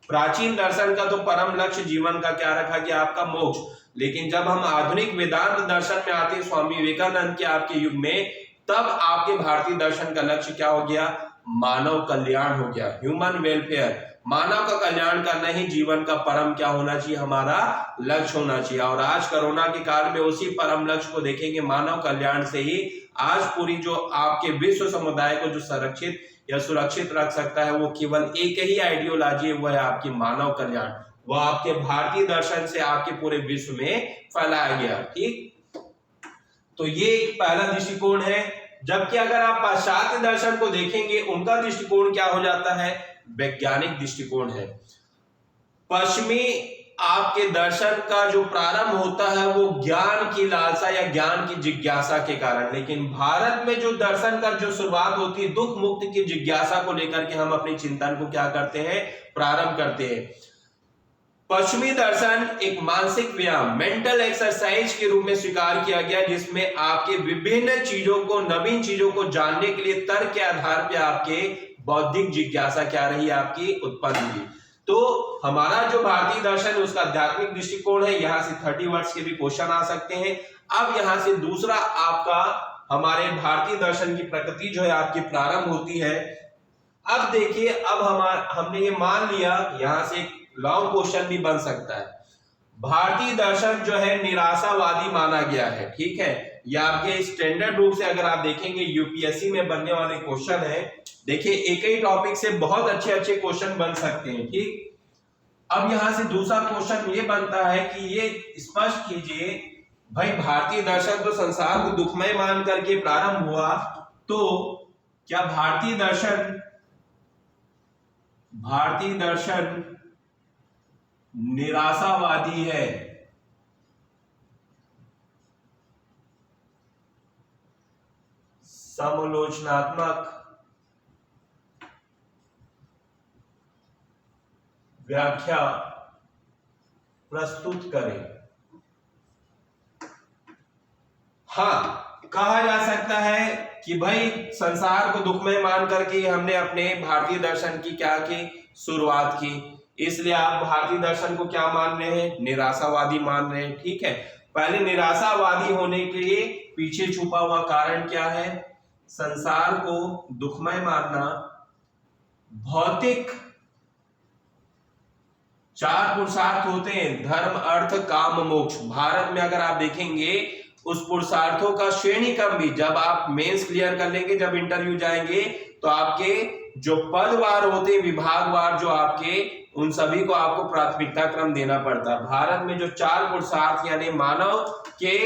प्राचीन दर्शन का तो परम लक्ष्य जीवन का क्या रखा गया, आपका मोक्ष। लेकिन जब हम आधुनिक वेदांत दर्शन में आते हैं, स्वामी विवेकानंद के आपके युग में, तब आपके भारतीय दर्शन का लक्ष्य क्या हो गया, मानव कल्याण हो गया, ह्यूमन वेलफेयर। मानव का कल्याण करना ही जीवन का परम क्या होना चाहिए, हमारा लक्ष्य होना चाहिए। और आज कोरोना के काल में उसी परम लक्ष्य को देखेंगे, मानव कल्याण से ही आज पूरी जो आपके विश्व समुदाय को जो संरक्षित या सुरक्षित रख सकता है, वो केवल एक ही आइडियोलॉजी है, वो है आपकी मानव कल्याण। वो आपके भारतीय दर्शन से आपके पूरे विश्व में फैलाया गया। ठीक, तो ये एक पहला दृष्टिकोण है। जबकि अगर आप पाश्चात्य दर्शन को देखेंगे, उनका दृष्टिकोण क्या हो जाता है, वैज्ञानिक दृष्टिकोण है। पश्चिमी आपके दर्शन का जो प्रारंभ होता है वो ज्ञान की लालसा या ज्ञान की जिज्ञासा के कारण, लेकिन भारत में जो दर्शन का जो शुरुआत होती है दुख मुक्त की जिज्ञासा को लेकर के हम अपने चिंतन को क्या करते हैं, प्रारंभ करते हैं। पश्चिमी दर्शन एक मानसिक व्यायाम, मेंटल एक्सरसाइज के रूप में स्वीकार किया गया, जिसमें आपके विभिन्न चीजों को, नवीन चीजों को जानने के लिए तर्क के आधार पर आपके बौद्धिक जिज्ञासा क्या रही, आपकी उत्पन्न हुई। तो हमारा जो भारतीय दर्शन है उसका आध्यात्मिक दृष्टिकोण है। यहां से 30 वर्ष के भी क्वेश्चन आ सकते हैं। अब यहां से दूसरा आपका हमारे भारतीय दर्शन की प्रकृति जो है आपकी प्रारंभ होती है। अब देखिए, अब हमने ये मान लिया, यहां से एक लॉन्ग क्वेश्चन भी बन सकता है। भारतीय दर्शन जो है निराशावादी माना गया है। ठीक है, ये आपके स्टैंडर्ड रूप से अगर आप देखेंगे यूपीएससी में बनने वाले क्वेश्चन है। देखिए, एक ही टॉपिक से बहुत अच्छे अच्छे क्वेश्चन बन सकते हैं। ठीक, अब यहां से दूसरा क्वेश्चन ये बनता है कि ये स्पष्ट कीजिए, भाई भारतीय दर्शन तो संसार को दुखमय मान करके प्रारंभ हुआ, तो क्या भारतीय दर्शन निराशावादी है? समालोचनात्मक व्याख्या प्रस्तुत करें। हाँ, कहा जा सकता है कि भाई संसार को दुखमय मान करके हमने अपने भारतीय दर्शन की क्या की, शुरुआत की। इसलिए आप भारतीय दर्शन को क्या मान रहे हैं, निराशावादी मान रहे हैं। ठीक है, पहले निराशावादी होने के लिए पीछे छुपा हुआ कारण क्या है, संसार को दुखमय मानना भौतिक 4 पुरुषार्थ होते हैं, धर्म अर्थ काम मोक्ष। भारत में अगर आप देखेंगे उस पुरुषार्थों का श्रेणी क्रम भी, जब आप मेंस क्लियर कर लेंगे, जब इंटरव्यू जाएंगे तो आपके जो पदवार होते हैं, विभागवार जो आपके, उन सभी को आपको प्राथमिकता क्रम देना पड़ता है। भारत में जो 4 पुरुषार्थ यानी मानव के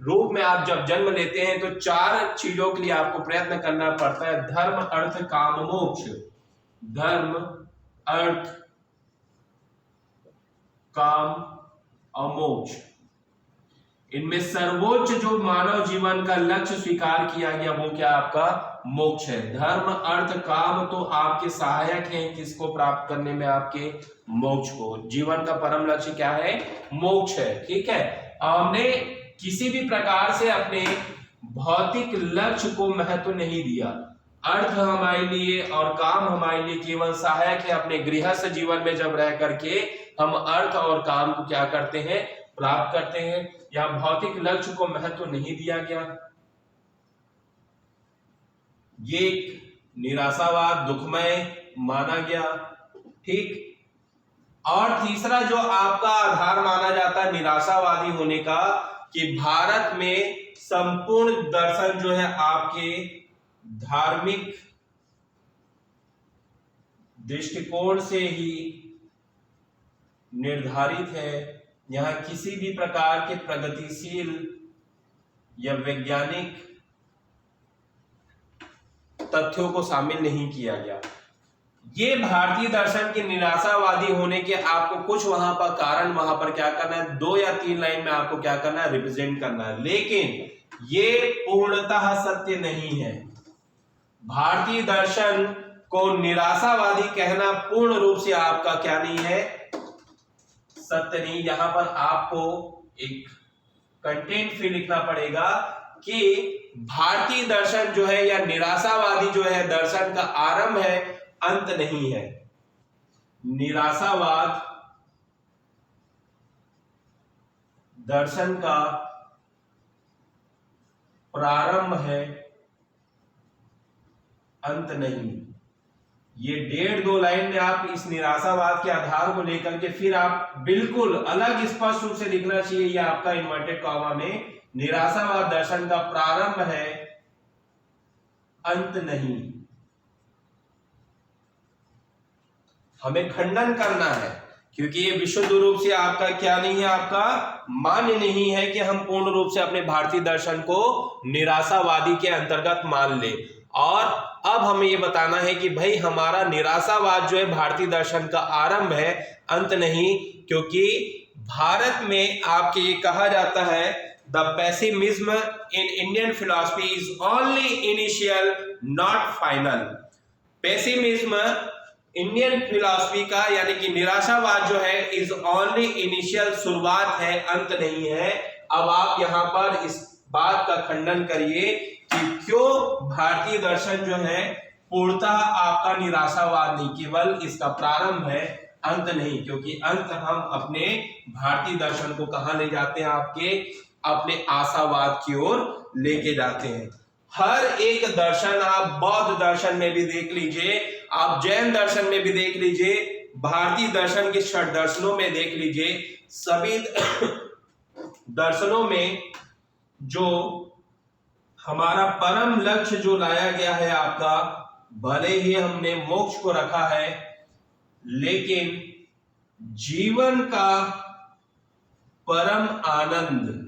रूप में आप जब जन्म लेते हैं तो 4 चीजों के लिए आपको प्रयत्न करना पड़ता है, धर्म अर्थ काम मोक्ष। धर्म अर्थ काम और मोक्ष, इनमें सर्वोच्च जो मानव जीवन का लक्ष्य स्वीकार किया गया वो क्या, आपका मोक्ष है। धर्म अर्थ काम तो आपके सहायक हैं किसको प्राप्त करने में, आपके मोक्ष को। जीवन का परम लक्ष्य क्या है, मोक्ष है। ठीक है, हमने किसी भी प्रकार से अपने भौतिक लक्ष्य को महत्व नहीं दिया। अर्थ हमारे लिए और काम हमारे लिए केवल सहायक है। अपने गृहस्थ जीवन में जब रह करके हम अर्थ और काम को क्या करते हैं, प्राप्त करते हैं। या भौतिक लक्ष्य को महत्व नहीं दिया गया। ये निराशावाद दुखमय माना गया। ठीक, और तीसरा जो आपका आधार माना जाता है निराशावादी होने का, कि भारत में संपूर्ण दर्शन जो है आपके धार्मिक दृष्टिकोण से ही निर्धारित है। यहां किसी भी प्रकार के प्रगतिशील या वैज्ञानिक तथ्यों को शामिल नहीं किया गया। ये भारतीय दर्शन के निराशावादी होने के आपको कुछ वहां पर कारण वहां पर क्या करना है, 2 या 3 लाइन में आपको क्या करना है, रिप्रेजेंट करना है। लेकिन ये पूर्णतः सत्य नहीं है। भारतीय दर्शन को निराशावादी कहना पूर्ण रूप से आपका क्या नहीं है, सत्य नहीं। यहां पर आपको एक कंटेंट फिर लिखना पड़ेगा कि भारतीय दर्शन जो है या निराशावादी जो है दर्शन का आरंभ है, अंत नहीं है। निराशावाद दर्शन का प्रारंभ है, अंत नहीं। ये 1.5-2 लाइन में आप इस निराशावाद के आधार को लेकर के फिर आप बिल्कुल अलग स्पष्ट रूप से लिखना चाहिए। ये आपका इन्वर्टेड कॉमा में, निराशावाद दर्शन का प्रारंभ है, अंत नहीं। हमें खंडन करना है क्योंकि ये विशुद्ध रूप से आपका क्या नहीं है, आपका मान्य नहीं है कि हम पूर्ण रूप से अपने भारतीय दर्शन को निराशावादी के अंतर्गत मान ले। और अब हमें ये बताना है कि भाई हमारा निराशावाद जो है भारतीय दर्शन का आरंभ है, अंत नहीं। क्योंकि भारत में आपके ये कहा जाता है the pessimism in Indian philosophy is only initial not final. Pessimism Indian philosophy का यानी कि निराशावाद जो है इज ओनली इनिशियल, शुरुआत है, अंत नहीं है। अब आप यहां पर इस बात का खंडन करिए कि क्यों भारतीय दर्शन जो है पूर्णतः आपका निराशावाद नहीं, केवल इसका प्रारंभ है, अंत नहीं। क्योंकि अंत हम अपने भारतीय दर्शन को कहां ले जाते हैं, आपके अपने आशावाद की ओर लेके जाते हैं। हर एक दर्शन आप बौद्ध दर्शन में भी देख लीजिए, आप जैन दर्शन में भी देख लीजिए, भारतीय दर्शन के षट दर्शनों में देख लीजिए, सभी दर्शनों में जो हमारा परम लक्ष्य जो लाया गया है आपका, भले ही हमने मोक्ष को रखा है, लेकिन जीवन का परम आनंद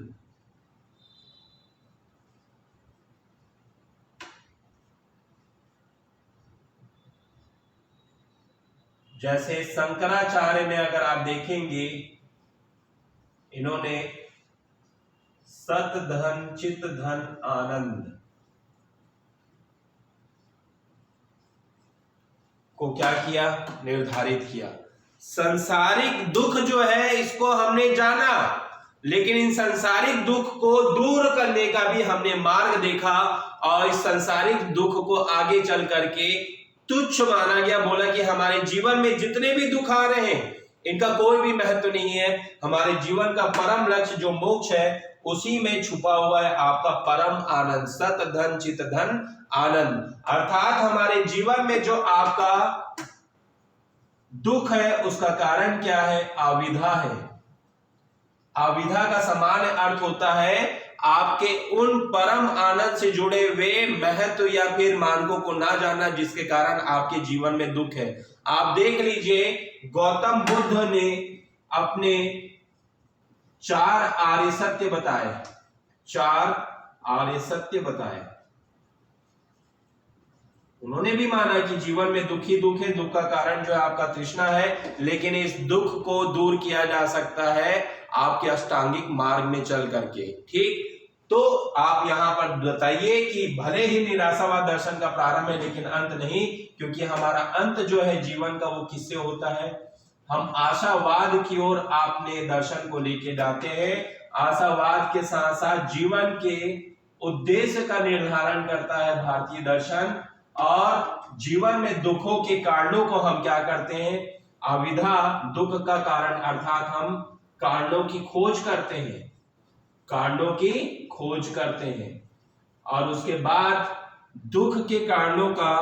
जैसे शंकराचार्य में अगर आप देखेंगे, इन्होंने सत धन चित धन आनंद को क्या किया, निर्धारित किया। संसारिक दुख जो है इसको हमने जाना, लेकिन इन संसारिक दुख को दूर करने का भी हमने मार्ग देखा और इस संसारिक दुख को आगे चल करके तुच्छ माना गया। बोला कि हमारे जीवन में जितने भी दुख आ रहे हैं इनका कोई भी महत्व नहीं है, हमारे जीवन का परम लक्ष्य जो मोक्ष है उसी में छुपा हुआ है आपका परम आनंद, सत धन चित धन आनंद। अर्थात हमारे जीवन में जो आपका दुख है उसका कारण क्या है? अविधा है। अविधा का सामान्य अर्थ होता है आपके उन परम आनंद से जुड़े हुए महत्व या फिर मानकों को ना जानना, जिसके कारण आपके जीवन में दुख है। आप देख लीजिए, गौतम बुद्ध ने अपने 4 आर्य सत्य बताए, 4 आर्य सत्य बताए। उन्होंने भी माना कि जीवन में दुख ही दुख है, दुख का कारण जो है आपका तृष्णा है, लेकिन इस दुख को दूर किया जा सकता है आपके अष्टांगिक मार्ग में चल करके। ठीक, तो आप यहां पर बताइए कि भले ही निराशावाद दर्शन का प्रारंभ है लेकिन अंत नहीं, क्योंकि हमारा अंत जो है जीवन का वो किससे होता है? हम आशावाद की ओर आपने दर्शन को लेके जाते हैं। आशावाद के साथ साथ जीवन के उद्देश्य का निर्धारण करता है भारतीय दर्शन, और जीवन में दुखों के कारणों को हम क्या करते हैं? अविधा, दुख का कारण, अर्थात हम कारणों की खोज करते हैं, कारणों की खोज करते हैं, और उसके बाद दुख के कारणों का,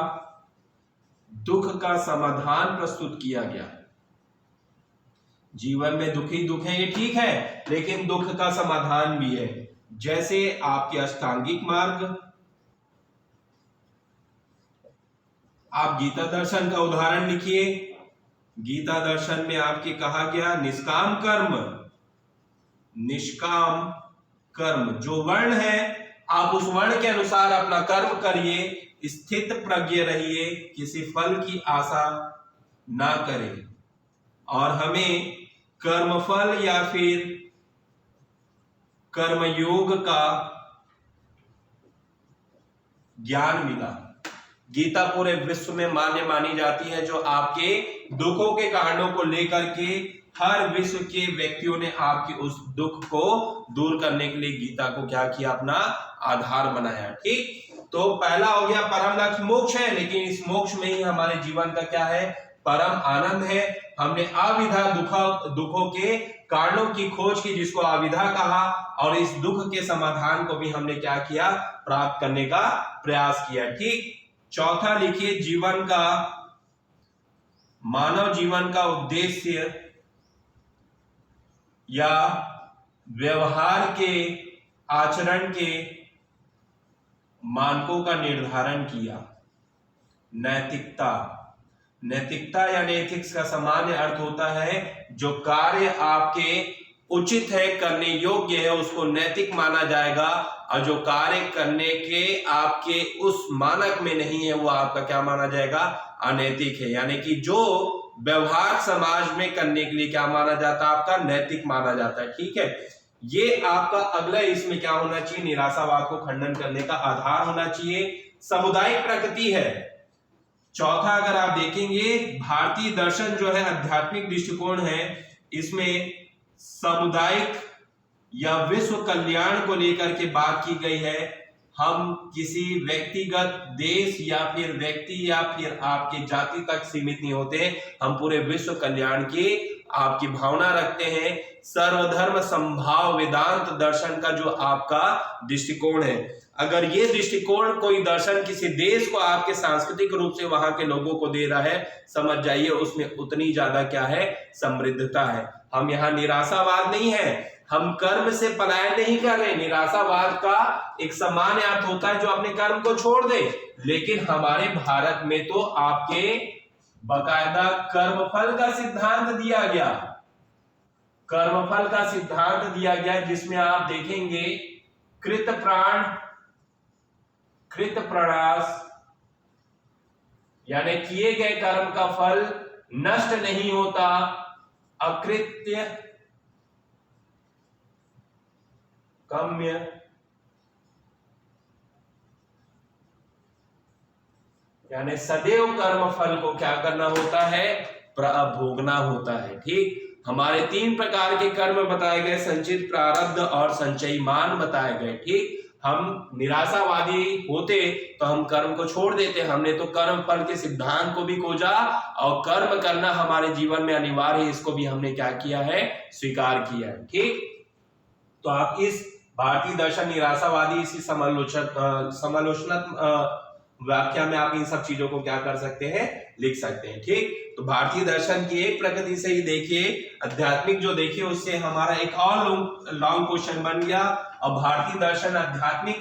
दुख का समाधान प्रस्तुत किया गया। जीवन में दुखी दुख है, ये ठीक है, लेकिन दुख का समाधान भी है। जैसे आपके अष्टांगिक मार्ग, आप गीता दर्शन का उदाहरण लिखिए। गीता दर्शन में आपके कहा गया निष्काम कर्म, निष्काम कर्म जो वर्ण है, आप उस वर्ण के अनुसार अपना कर्म करिए, स्थित प्रज्ञ रहिए, किसी फल की आशा ना करें। और हमें कर्मफल या फिर कर्मयोग का ज्ञान मिला। गीता पूरे विश्व में मान्य मानी जाती है, जो आपके दुखों के कारणों को लेकर के हर विश्व के व्यक्तियों ने आपके उस दुख को दूर करने के लिए गीता को क्या किया? अपना आधार बनाया। ठीक, तो पहला हो गया परम लक्ष्य मोक्ष है, लेकिन इस मोक्ष में ही हमारे जीवन का क्या है? परम आनंद है। हमने अविधा दुखों के कारणों की खोज की, जिसको अविधा कहा, और इस दुख के समाधान को भी हमने क्या किया? प्राप्त करने का प्रयास किया। ठीक, चौथा लिखिए, जीवन का, मानव जीवन का उद्देश्य या व्यवहार के, आचरण के मानकों का निर्धारण किया। नैतिकता, नैतिकता यानी एथिक्स का सामान्य अर्थ होता है जो कार्य आपके उचित है, करने योग्य है, उसको नैतिक माना जाएगा, और जो कार्य करने के आपके उस मानक में नहीं है वो आपका क्या माना जाएगा? अनैतिक है। यानी कि जो व्यवहार समाज में करने के लिए क्या माना जाता है? आपका नैतिक माना जाता है। ठीक है, ये आपका अगला इसमें क्या होना चाहिए? निराशावाद को खंडन करने का आधार होना चाहिए। सामुदायिक प्रकृति है चौथा। अगर आप देखेंगे भारतीय दर्शन जो है आध्यात्मिक दृष्टिकोण है, इसमें सामुदायिक या विश्व कल्याण को लेकर के बात की गई है। हम किसी व्यक्तिगत देश या फिर व्यक्ति या फिर आपके जाति तक सीमित नहीं होते, हम पूरे विश्व कल्याण की आपकी भावना रखते हैं। सर्वधर्म संभाव वेदांत दर्शन का जो आपका दृष्टिकोण है, अगर ये दृष्टिकोण कोई दर्शन किसी देश को आपके सांस्कृतिक रूप से वहां के लोगों को दे रहा है, समझ जाइए उसमें उतनी ज्यादा क्या है? समृद्धता है। हम यहाँ निराशावाद नहीं है, हम कर्म से पलायन नहीं कर रहे। निराशावाद का एक सामान्य अर्थ होता है जो अपने कर्म को छोड़ दे, लेकिन हमारे भारत में तो आपके बकायदा कर्मफल का सिद्धांत दिया गया, कर्मफल का सिद्धांत दिया गया, जिसमें आप देखेंगे कृत प्राण कृत प्रणास, यानी किए गए कर्म का फल नष्ट नहीं होता। अकृत्य काम्य यानी सदैव कर्म फल को क्या करना होता है? भोगना होता है। ठीक, हमारे 3 प्रकार के कर्म बताए गए, संचित, प्रारब्ध और संचयमान बताए गए। ठीक, हम निराशावादी होते तो हम कर्म को छोड़ देते। हमने तो कर्म फल के सिद्धांत को भी खोजा और कर्म करना हमारे जीवन में अनिवार्य है, इसको भी हमने क्या किया है? स्वीकार किया है। ठीक, तो आप इस भारतीय दर्शन निराशावादी, इसी समालोचनात्मक व्याख्या में आप इन सब चीजों को क्या कर सकते हैं, लिख सकते हैं। ठीक, तो भारतीय दर्शन की एक प्रकृति से ही देखिए, आध्यात्मिक जो देखिए उससे हमारा एक और लॉन्ग क्वेश्चन बन गया। और भारतीय दर्शन आध्यात्मिक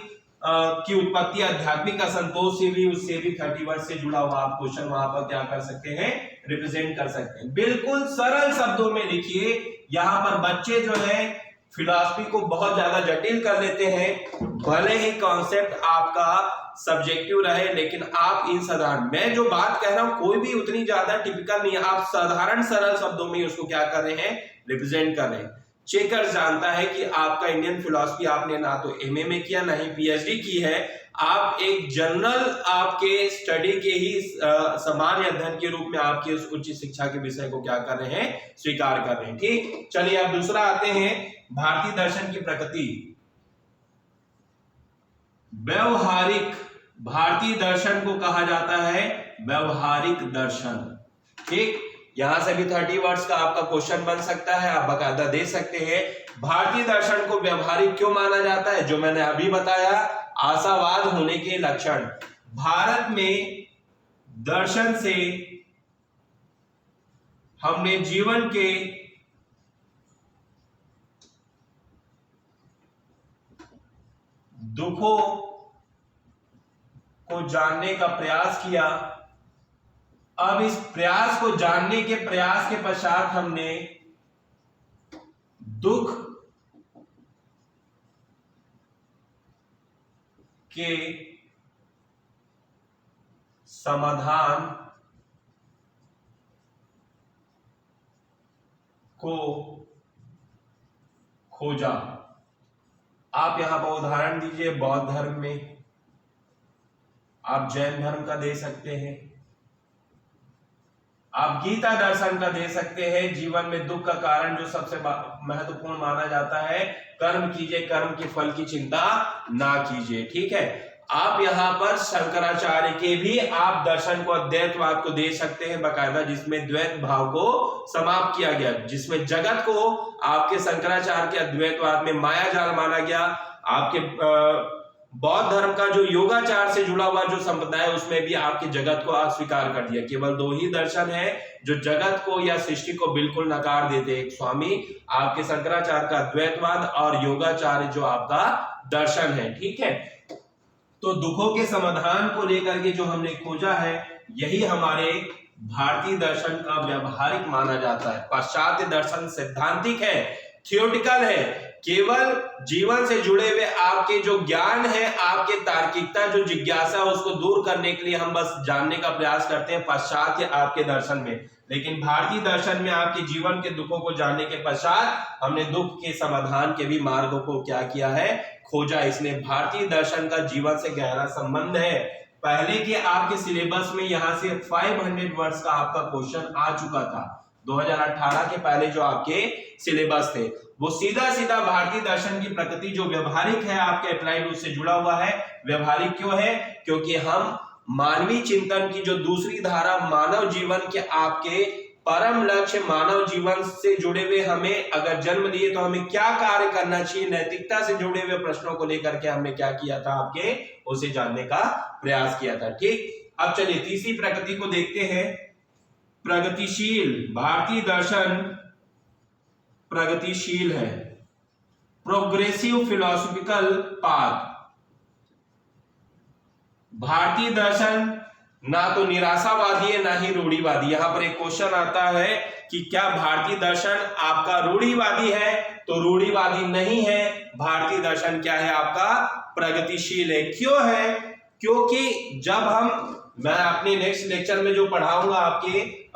की उत्पत्ति आध्यात्मिक असंतोष से भी, उससे भी 30 वर्ष से जुड़ा हुआ आप क्वेश्चन वहां पर क्या कर सकते हैं, रिप्रेजेंट कर सकते हैं। बिल्कुल सरल शब्दों में लिखिए। यहाँ पर बच्चे जो है फिलॉसफी को बहुत ज्यादा जटिल कर लेते हैं, भले ही कॉन्सेप्ट आपका सब्जेक्टिव रहे, लेकिन आप इन साधारण, मैं जो बात कह रहा हूं कोई भी उतनी ज्यादा टिपिकल नहीं है, आप साधारण सरल शब्दों में उसको क्या कर रहे हैं, रिप्रेजेंट कर रहे हैं। चेकर्स जानता है कि आपका इंडियन फिलॉसफी आपने ना तो एमए में किया ना ही पीएचडी की है, आप एक जनरल आपके स्टडी के ही सामान्य अध्ययन के रूप में आपकी उस उच्च शिक्षा के विषय को क्या कर रहे हैं, स्वीकार कर रहे हैं। ठीक, चलिए अब दूसरा आते हैं, भारतीय दर्शन की प्रकृति। व्यवहारिक, भारतीय दर्शन को कहा जाता है व्यवहारिक दर्शन। ठीक, यहां से भी 30 वर्ड्स का आपका क्वेश्चन बन सकता है, आप बकायदा दे सकते हैं। भारतीय दर्शन को व्यवहारिक क्यों माना जाता है, जो मैंने अभी बताया, आशावाद होने के लक्षण। भारत में दर्शन से हमने जीवन के दुखों को जानने का प्रयास किया। अब इस प्रयास को जानने के प्रयास के पश्चात हमने दुख के समाधान को खोजा। आप यहां पर उदाहरण दीजिए, बौद्ध धर्म में, आप जैन धर्म का दे सकते हैं, आप गीता दर्शन का दे सकते हैं। जीवन में दुख का कारण जो सबसे महत्वपूर्ण माना जाता है, कर्म कीजिए, कर्म के फल की चिंता ना कीजिए। ठीक है, आप यहां पर शंकराचार्य के भी आप दर्शन को, अद्वैतवाद को दे सकते हैं बकायदा, जिसमें द्वैत भाव को समाप्त किया गया, जिसमें जगत को आपके शंकराचार्य के अद्वैतवाद में माया जाल माना गया। आपके बौद्ध धर्म का जो योगाचार से जुड़ा हुआ जो संप्रदाय है, उसमें भी आपके जगत को अस्वीकार कर दिया। केवल 2 ही दर्शन है जो जगत को या सृष्टि को बिल्कुल नकार देते हैं, एक स्वामी आपके शंकराचार्य का द्वैतवाद और योगाचार्य जो आपका दर्शन है। ठीक है, तो दुखों के समाधान को लेकर के जो हमने खोजा है, यही हमारे भारतीय दर्शन का व्यवहारिक माना जाता है। पाश्चात्य दर्शन सैद्धांतिक है, थियोटिकल है, केवल जीवन से जुड़े हुए आपके जो ज्ञान है, आपके तार्किकता जो जिज्ञासा है, उसको दूर करने के लिए हम बस जानने का प्रयास करते हैं पाश्चात्य आपके दर्शन में। लेकिन भारतीय दर्शन में आपके जीवन के दुखों को जानने के पश्चात हमने दुख के समाधान के भी मार्गों को क्या किया है, खोजा। इसलिए भारतीय दर्शन का जीवन से गहरा संबंध है। पहले के आपके सिलेबस में यहां से 500 वर्ड्स का आपका क्वेश्चन आ चुका था। 2018 के पहले जो आपके सिलेबस थे, वो सीधा सीधा भारतीय दर्शन की प्रकृति जो व्यवहारिक है, आपके अप्लाइड उससे जुड़ा हुआ है। व्यवहारिक क्यों है? क्योंकि हम मानवीय चिंतन की जो दूसरी धारा, मानव जीवन के आपके परम लक्ष्य, मानव जीवन से जुड़े हुए, हमें अगर जन्म लिए तो हमें क्या कार्य करना चाहिए, नैतिकता से जुड़े हुए प्रश्नों को लेकर के हमने क्या किया था, आपके उसे जानने का प्रयास किया था। ठीक, अब चलिए तीसरी प्रकृति को देखते हैं, प्रगतिशील। भारतीय दर्शन प्रगतिशील है, प्रोग्रेसिव फिलोसॉफिकल पाथ। भारतीय दर्शन ना तो निराशावादी है ना ही रूढ़िवादी। यहां पर एक क्वेश्चन आता है कि क्या भारतीय दर्शन आपका रूढ़िवादी है? तो रूढ़िवादी नहीं है। भारतीय दर्शन क्या है आपका? प्रगतिशील है। क्यों है? क्योंकि जब मैं अपने नेक्स्ट लेक्चर में जो पढ़ाऊंगा आपके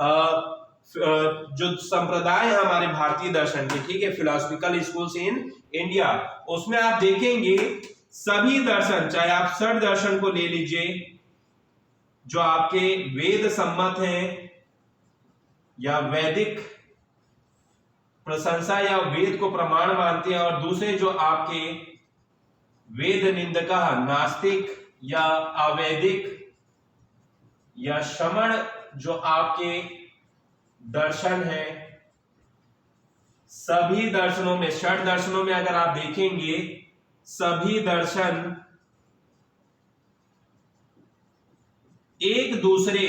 जो संप्रदाय है हमारे भारतीय दर्शन के, ठीक है, फिलोसॉफिकल स्कूल्स इन इंडिया, उसमें आप देखेंगे सभी दर्शन, चाहे आप षड दर्शन को ले लीजिए जो आपके वेद सम्मत हैं या वैदिक प्रशंसा या वेद को प्रमाण मानते हैं, और दूसरे जो आपके वेद निंदक, नास्तिक या अवैदिक या श्रमण जो आपके दर्शन है, सभी दर्शनों में, षड दर्शनों में अगर आप देखेंगे सभी दर्शन एक दूसरे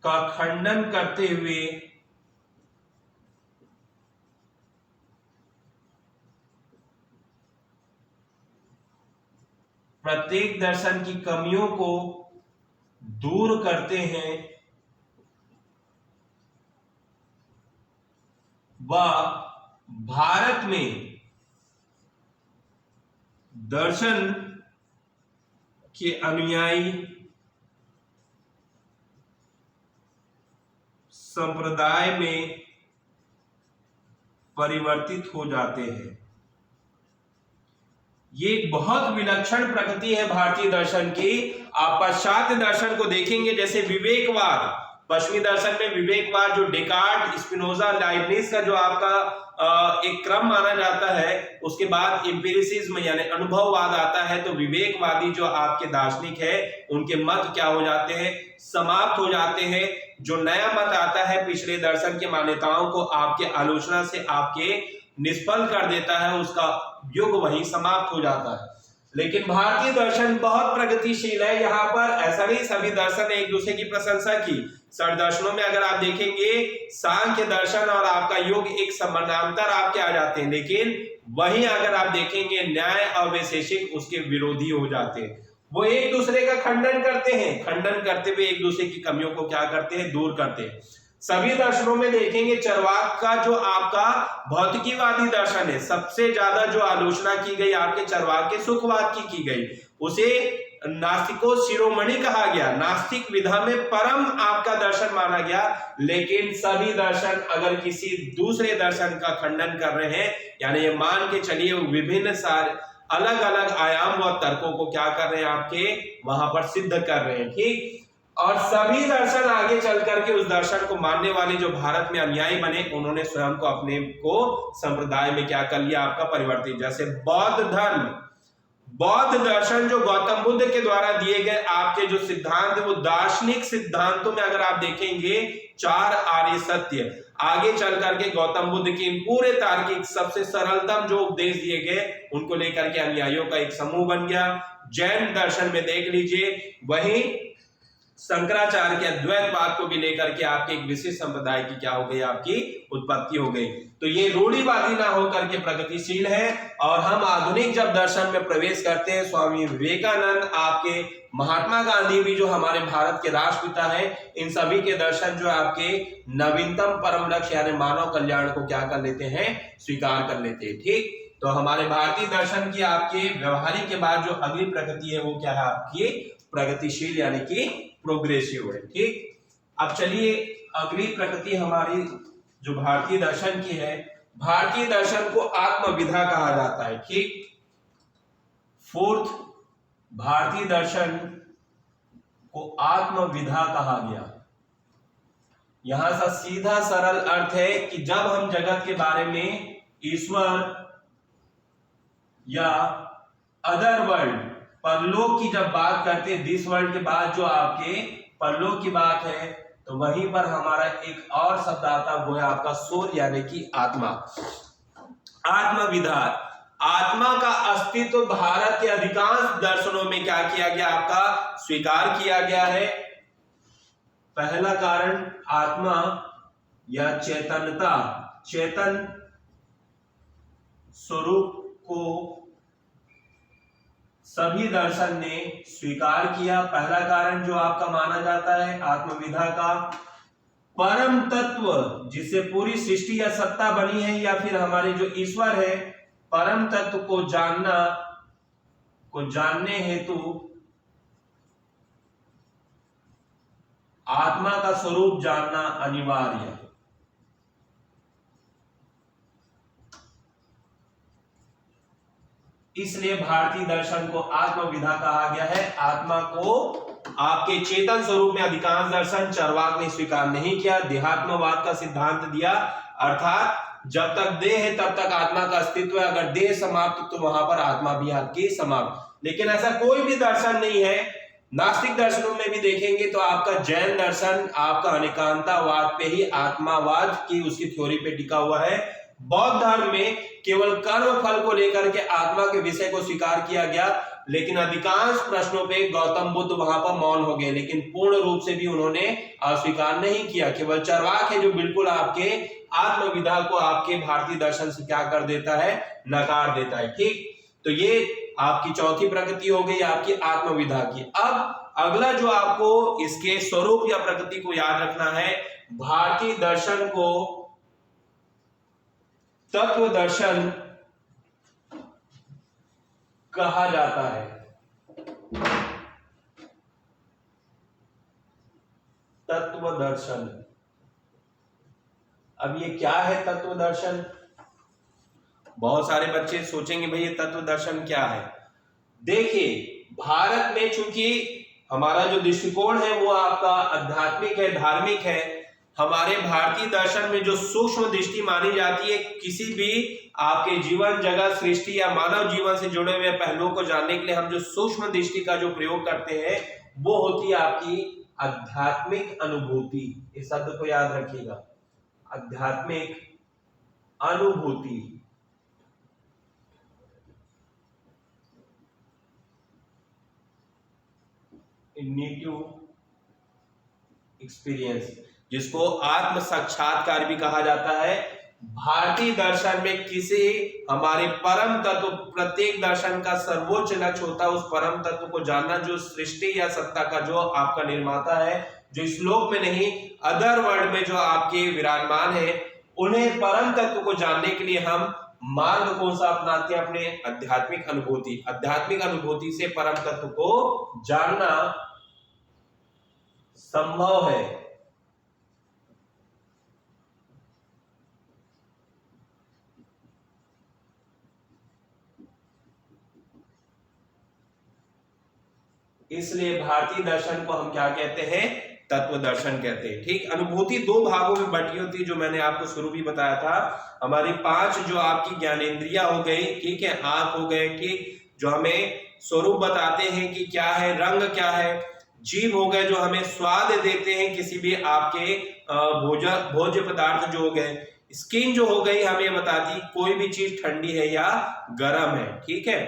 का खंडन करते हुए प्रत्येक दर्शन की कमियों को दूर करते हैं व भारत में दर्शन के अनुयायी संप्रदाय में परिवर्तित हो जाते हैं। ये एक बहुत विलक्षण प्रकृति है भारतीय दर्शन की। आप पाश्चात्य दर्शन को देखेंगे, जैसे विवेकवाद, पश्चिमी दर्शन में विवेकवाद जो डेकार्ट, स्पिनोजा, लाइबनिज का जो आपका एक क्रम माना जाता है, उसके बाद एम्पिरिसिज्म यानी अनुभववाद आता है। तो विवेकवादी जो आपके दार्शनिक है, उनके मत क्या हो जाते हैं, समाप्त हो जाते हैं। जो नया मत आता है पिछले दर्शन की मान्यताओं को आपके आलोचना से आपके निष्फल कर देता है, उसका युग वहीं समाप्त हो जाता है। लेकिन भारतीय दर्शन बहुत प्रगतिशील है। यहाँ पर ऐसा नहीं सभी दर्शन ने एक दूसरे की प्रशंसा की। षड दर्शनों में अगर आप देखेंगे, सांख्य दर्शन और आपका योग एक समानांतर आपके आ जाते हैं, लेकिन वहीं अगर आप देखेंगे न्याय और वैशेषिक उसके विरोधी हो जाते हैं। वो एक दूसरे का खंडन करते हैं, खंडन करते हुए एक दूसरे की कमियों को क्या करते हैं, दूर करते हैं। सभी दर्शनों में देखेंगे चरवाक का जो आपका भौतिकीवादी दर्शन है, सबसे ज्यादा जो आलोचना की गई आपके चरवाक के सुखवाद की गई। उसे नास्तिको शिरोमणि कहा गया, नास्तिक विधा में परम आपका दर्शन माना गया। लेकिन सभी दर्शन अगर किसी दूसरे दर्शन का खंडन कर रहे हैं, यानी ये मान के चलिए विभिन्न सारे अलग अलग आयाम व तर्कों को क्या कर रहे हैं, आपके वहां पर सिद्ध कर रहे हैं, ठीक। और सभी दर्शन आगे चल करके उस दर्शन को मानने वाले जो भारत में अनुयायी बने, उन्होंने स्वयं को अपने को संप्रदाय में क्या कर लिया, आपका परिवर्तित। जैसे बौद्ध धर्म, बौद्ध दर्शन जो गौतम बुद्ध के द्वारा दिए गए आपके जो सिद्धांत, वो दार्शनिक सिद्धांतों में अगर आप देखेंगे 4 आर्य सत्य, आगे चल करके गौतम बुद्ध की पूरे तार्किक सबसे सरलतम जो उपदेश दिए गए, उनको लेकर के अनुयायियों का एक समूह बन गया। जैन दर्शन में देख लीजिए, वही शंकराचार्य के अद्वैतवाद को भी लेकर के आपके एक विशेष संप्रदाय की क्या हो गई, आपकी उत्पत्ति हो गई। तो ये रूढ़िवादी ना होकर के प्रगतिशील है। और हम आधुनिक जब दर्शन में प्रवेश करते हैं, स्वामी विवेकानंद, आपके महात्मा गांधी भी जो हमारे भारत के राष्ट्रपिता हैं, इन सभी के दर्शन जो आपके नवीनतम परम लक्ष्य यानी मानव कल्याण को क्या कर लेते हैं, स्वीकार कर लेते हैं, ठीक। तो हमारे भारतीय दर्शन की आपके व्यवहारिक के बाद जो अगली प्रगति है, वो क्या है, आपकी प्रगतिशील यानी कि प्रोग्रेसिव है, ठीक। अब चलिए अगली प्रकृति हमारी जो भारतीय दर्शन की है, भारतीय दर्शन को आत्मविधा कहा जाता है, ठीक। फोर्थ, भारतीय दर्शन को आत्मविधा कहा गया। यहां से सीधा सरल अर्थ है कि जब हम जगत के बारे में ईश्वर या अदर वर्ल्ड, परलोक की जब बात करते हैं, दिस वर्ल्ड के बाद जो आपके परलोक की बात है, तो वहीं पर हमारा एक और शब्द आता है, वो है आपका सोल यानी कि आत्मा। आत्मविधा, आत्मा का अस्तित्व भारत के अधिकांश दर्शनों में क्या किया गया, आपका स्वीकार किया गया है। पहला कारण आत्मा या चेतनता, चेतन स्वरूप को सभी दर्शन ने स्वीकार किया। पहला कारण जो आपका माना जाता है आत्मविधा का, परम तत्व जिसे पूरी सृष्टि या सत्ता बनी है, या फिर हमारे जो ईश्वर है, परम तत्व को जानने हेतु आत्मा का स्वरूप जानना अनिवार्य है। इसलिए भारतीय दर्शन को आत्मविधा कहा गया है। आत्मा को आपके चेतन स्वरूप में अधिकांश दर्शन चरवाक ने स्वीकार नहीं किया, देहात्मवाद का सिद्धांत दिया, अर्थात जब तक देह है तब तक आत्मा का अस्तित्व है, अगर देह समाप्त तो वहां पर आत्मा भी आपकी समाप्त। लेकिन ऐसा कोई भी दर्शन नहीं है। नास्तिक दर्शनों में भी देखेंगे तो आपका जैन दर्शन आपका अनेकांतावाद पे ही, आत्मावाद की उसकी थ्योरी पे टिका हुआ है। बौद्ध धर्म में केवल कर्म फल को लेकर के आत्मा के विषय को स्वीकार किया गया, लेकिन अधिकांश प्रश्नों पे गौतम बुद्ध वहां पर मौन हो गए, लेकिन पूर्ण रूप से भी उन्होंने अस्वीकार नहीं किया। केवल चरवाक है जो बिल्कुल आपके आत्मविदा को आपके भारतीय दर्शन से क्या कर देता है, नकार देता है। ठीक, तो ये आपकी चौथी प्रकृति हो गई आपकी आत्मविदा की। अब अगला जो आपको इसके स्वरूप या प्रकृति को याद रखना है, भारतीय दर्शन को तत्व दर्शन कहा जाता है। तत्व दर्शन, अब ये क्या है तत्व दर्शन? बहुत सारे बच्चे सोचेंगे भाई ये तत्व दर्शन क्या है। देखिए, भारत में चूंकि हमारा जो दृष्टिकोण है वो आपका आध्यात्मिक है, धार्मिक है, हमारे भारतीय दर्शन में जो सूक्ष्म दृष्टि मानी जाती है किसी भी आपके जीवन जगत सृष्टि या मानव जीवन से जुड़े हुए पहलुओं को जानने के लिए हम जो सूक्ष्म दृष्टि का जो प्रयोग करते हैं वो होती है आपकी आध्यात्मिक अनुभूति। इस शब्द को याद रखिएगा, आध्यात्मिक अनुभूति। एक्सपीरियंस, जिसको आत्म साक्षात्कार भी कहा जाता है। भारतीय दर्शन में किसी हमारे परम तत्व, प्रत्येक दर्शन का सर्वोच्च लक्ष्य होता है उस परम तत्व को जानना, जो सृष्टि या सत्ता का जो आपका निर्माता है, जो इस लोक में नहीं अदर वर्ल्ड में जो आपके विराजमान है, उन्हें परम तत्व को जानने के लिए हम मार्ग कौन सा अपनाते हैं? अपने आध्यात्मिक अनुभूति। आध्यात्मिक अनुभूति से परम तत्व को जानना संभव है। इसलिए भारतीय दर्शन को हम क्या कहते हैं? तत्व दर्शन कहते हैं। ठीक, अनुभूति दो भागों में बटी होती है, जो मैंने आपको शुरू भी बताया था। हमारी 5 जो आपकी ज्ञानेंद्रिया हो गई, ठीक है, आंख हो गए, ठीक, जो हमें स्वरूप बताते हैं कि क्या है, रंग क्या है, जीभ हो गए जो हमें स्वाद देते हैं किसी भी आपके भोज्य पदार्थ जो हो गए, स्किन जो हो गई हमें बताती कोई भी चीज ठंडी है या गर्म है, ठीक है,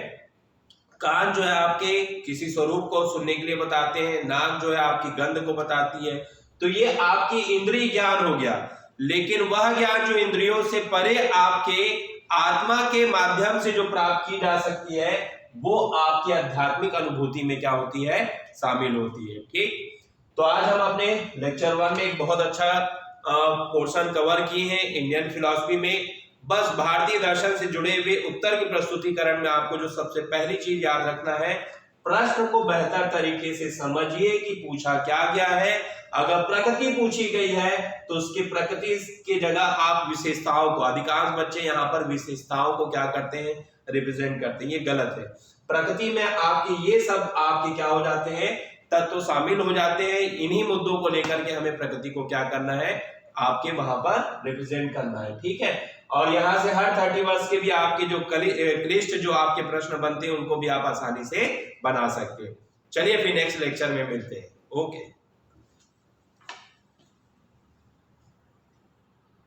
कान जो है आपके किसी स्वरूप को सुनने के लिए बताते हैं, नाक जो है आपकी गंध को बताती है। तो ये आपकी इंद्रिय ज्ञान हो गया, लेकिन वह ज्ञान जो इंद्रियों से परे आपके आत्मा के माध्यम से जो प्राप्त की जा सकती है वो आपकी आध्यात्मिक अनुभूति में क्या होती है? शामिल होती है। ठीक, तो आज हम अपने लेक्चर 1 में एक बहुत अच्छा पोर्शन कवर किए हैं इंडियन फिलॉसफी में। बस भारतीय दर्शन से जुड़े हुए उत्तर की प्रस्तुतिकरण में आपको जो सबसे पहली चीज याद रखना है, प्रश्न को बेहतर तरीके से समझिए कि पूछा क्या गया है। अगर प्रकृति पूछी गई है तो उसकी प्रकृति की जगह आप विशेषताओं को, अधिकांश बच्चे यहाँ पर विशेषताओं को क्या करते हैं? रिप्रेजेंट करते हैं। ये गलत है। प्रकृति में आपकी ये सब आपके क्या हो जाते हैं? तत्व शामिल हो जाते हैं। इन्हीं मुद्दों को लेकर के हमें प्रकृति को क्या करना है? आपके वहां पर रिप्रेजेंट करना है, ठीक है। और यहाँ से हर 30 वर्ष के भी आपके जो क्लिष्ट जो आपके प्रश्न बनते हैं उनको भी आप आसानी से बना सकते हैं। चलिए फिर नेक्स्ट लेक्चर में मिलते हैं। ओके।